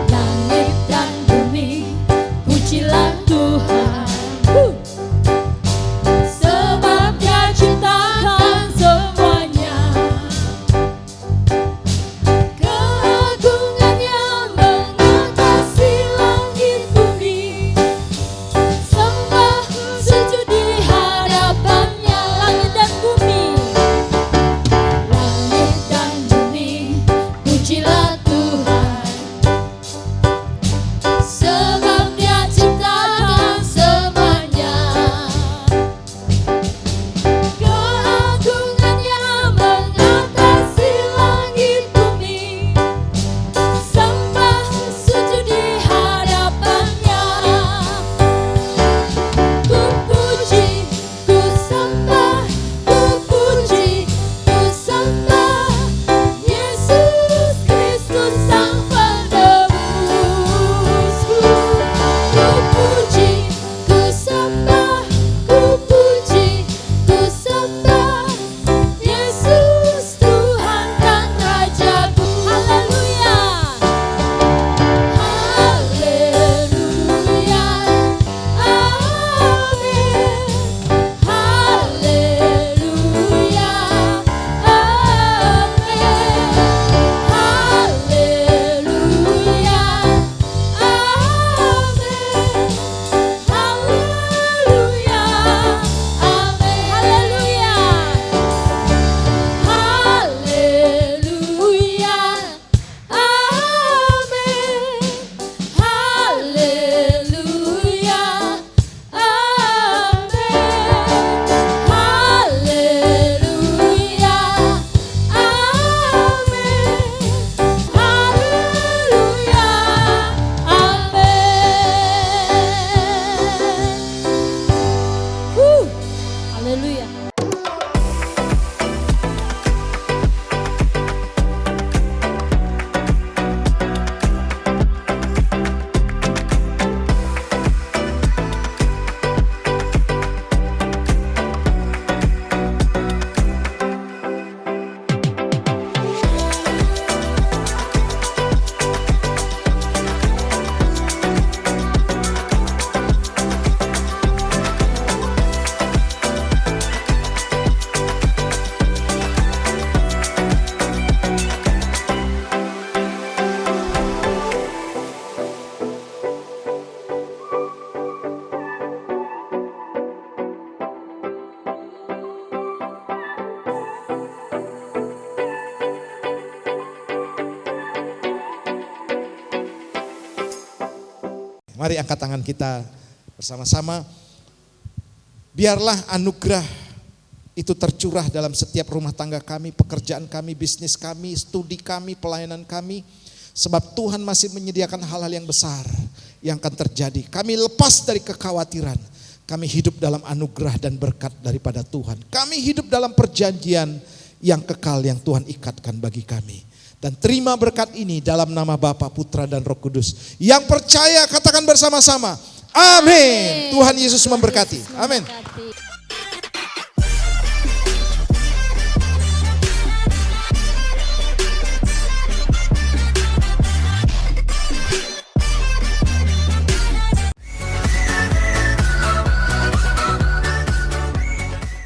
Langit dan bumi Mari angkat tangan kita bersama-sama. Biarlah anugerah itu tercurah dalam setiap rumah tangga kami, pekerjaan kami, bisnis kami, studi kami, pelayanan kami. Sebab Tuhan masih menyediakan hal-hal yang besar yang akan terjadi. Kami lepas dari kekhawatiran. Kami hidup dalam anugerah dan berkat daripada Tuhan. Kami hidup dalam perjanjian yang kekal yang Tuhan ikatkan bagi kami. Dan terima berkat ini dalam nama Bapa, Putra, dan Roh Kudus. Yang percaya katakan bersama-sama, amin. Tuhan Yesus memberkati. Amin.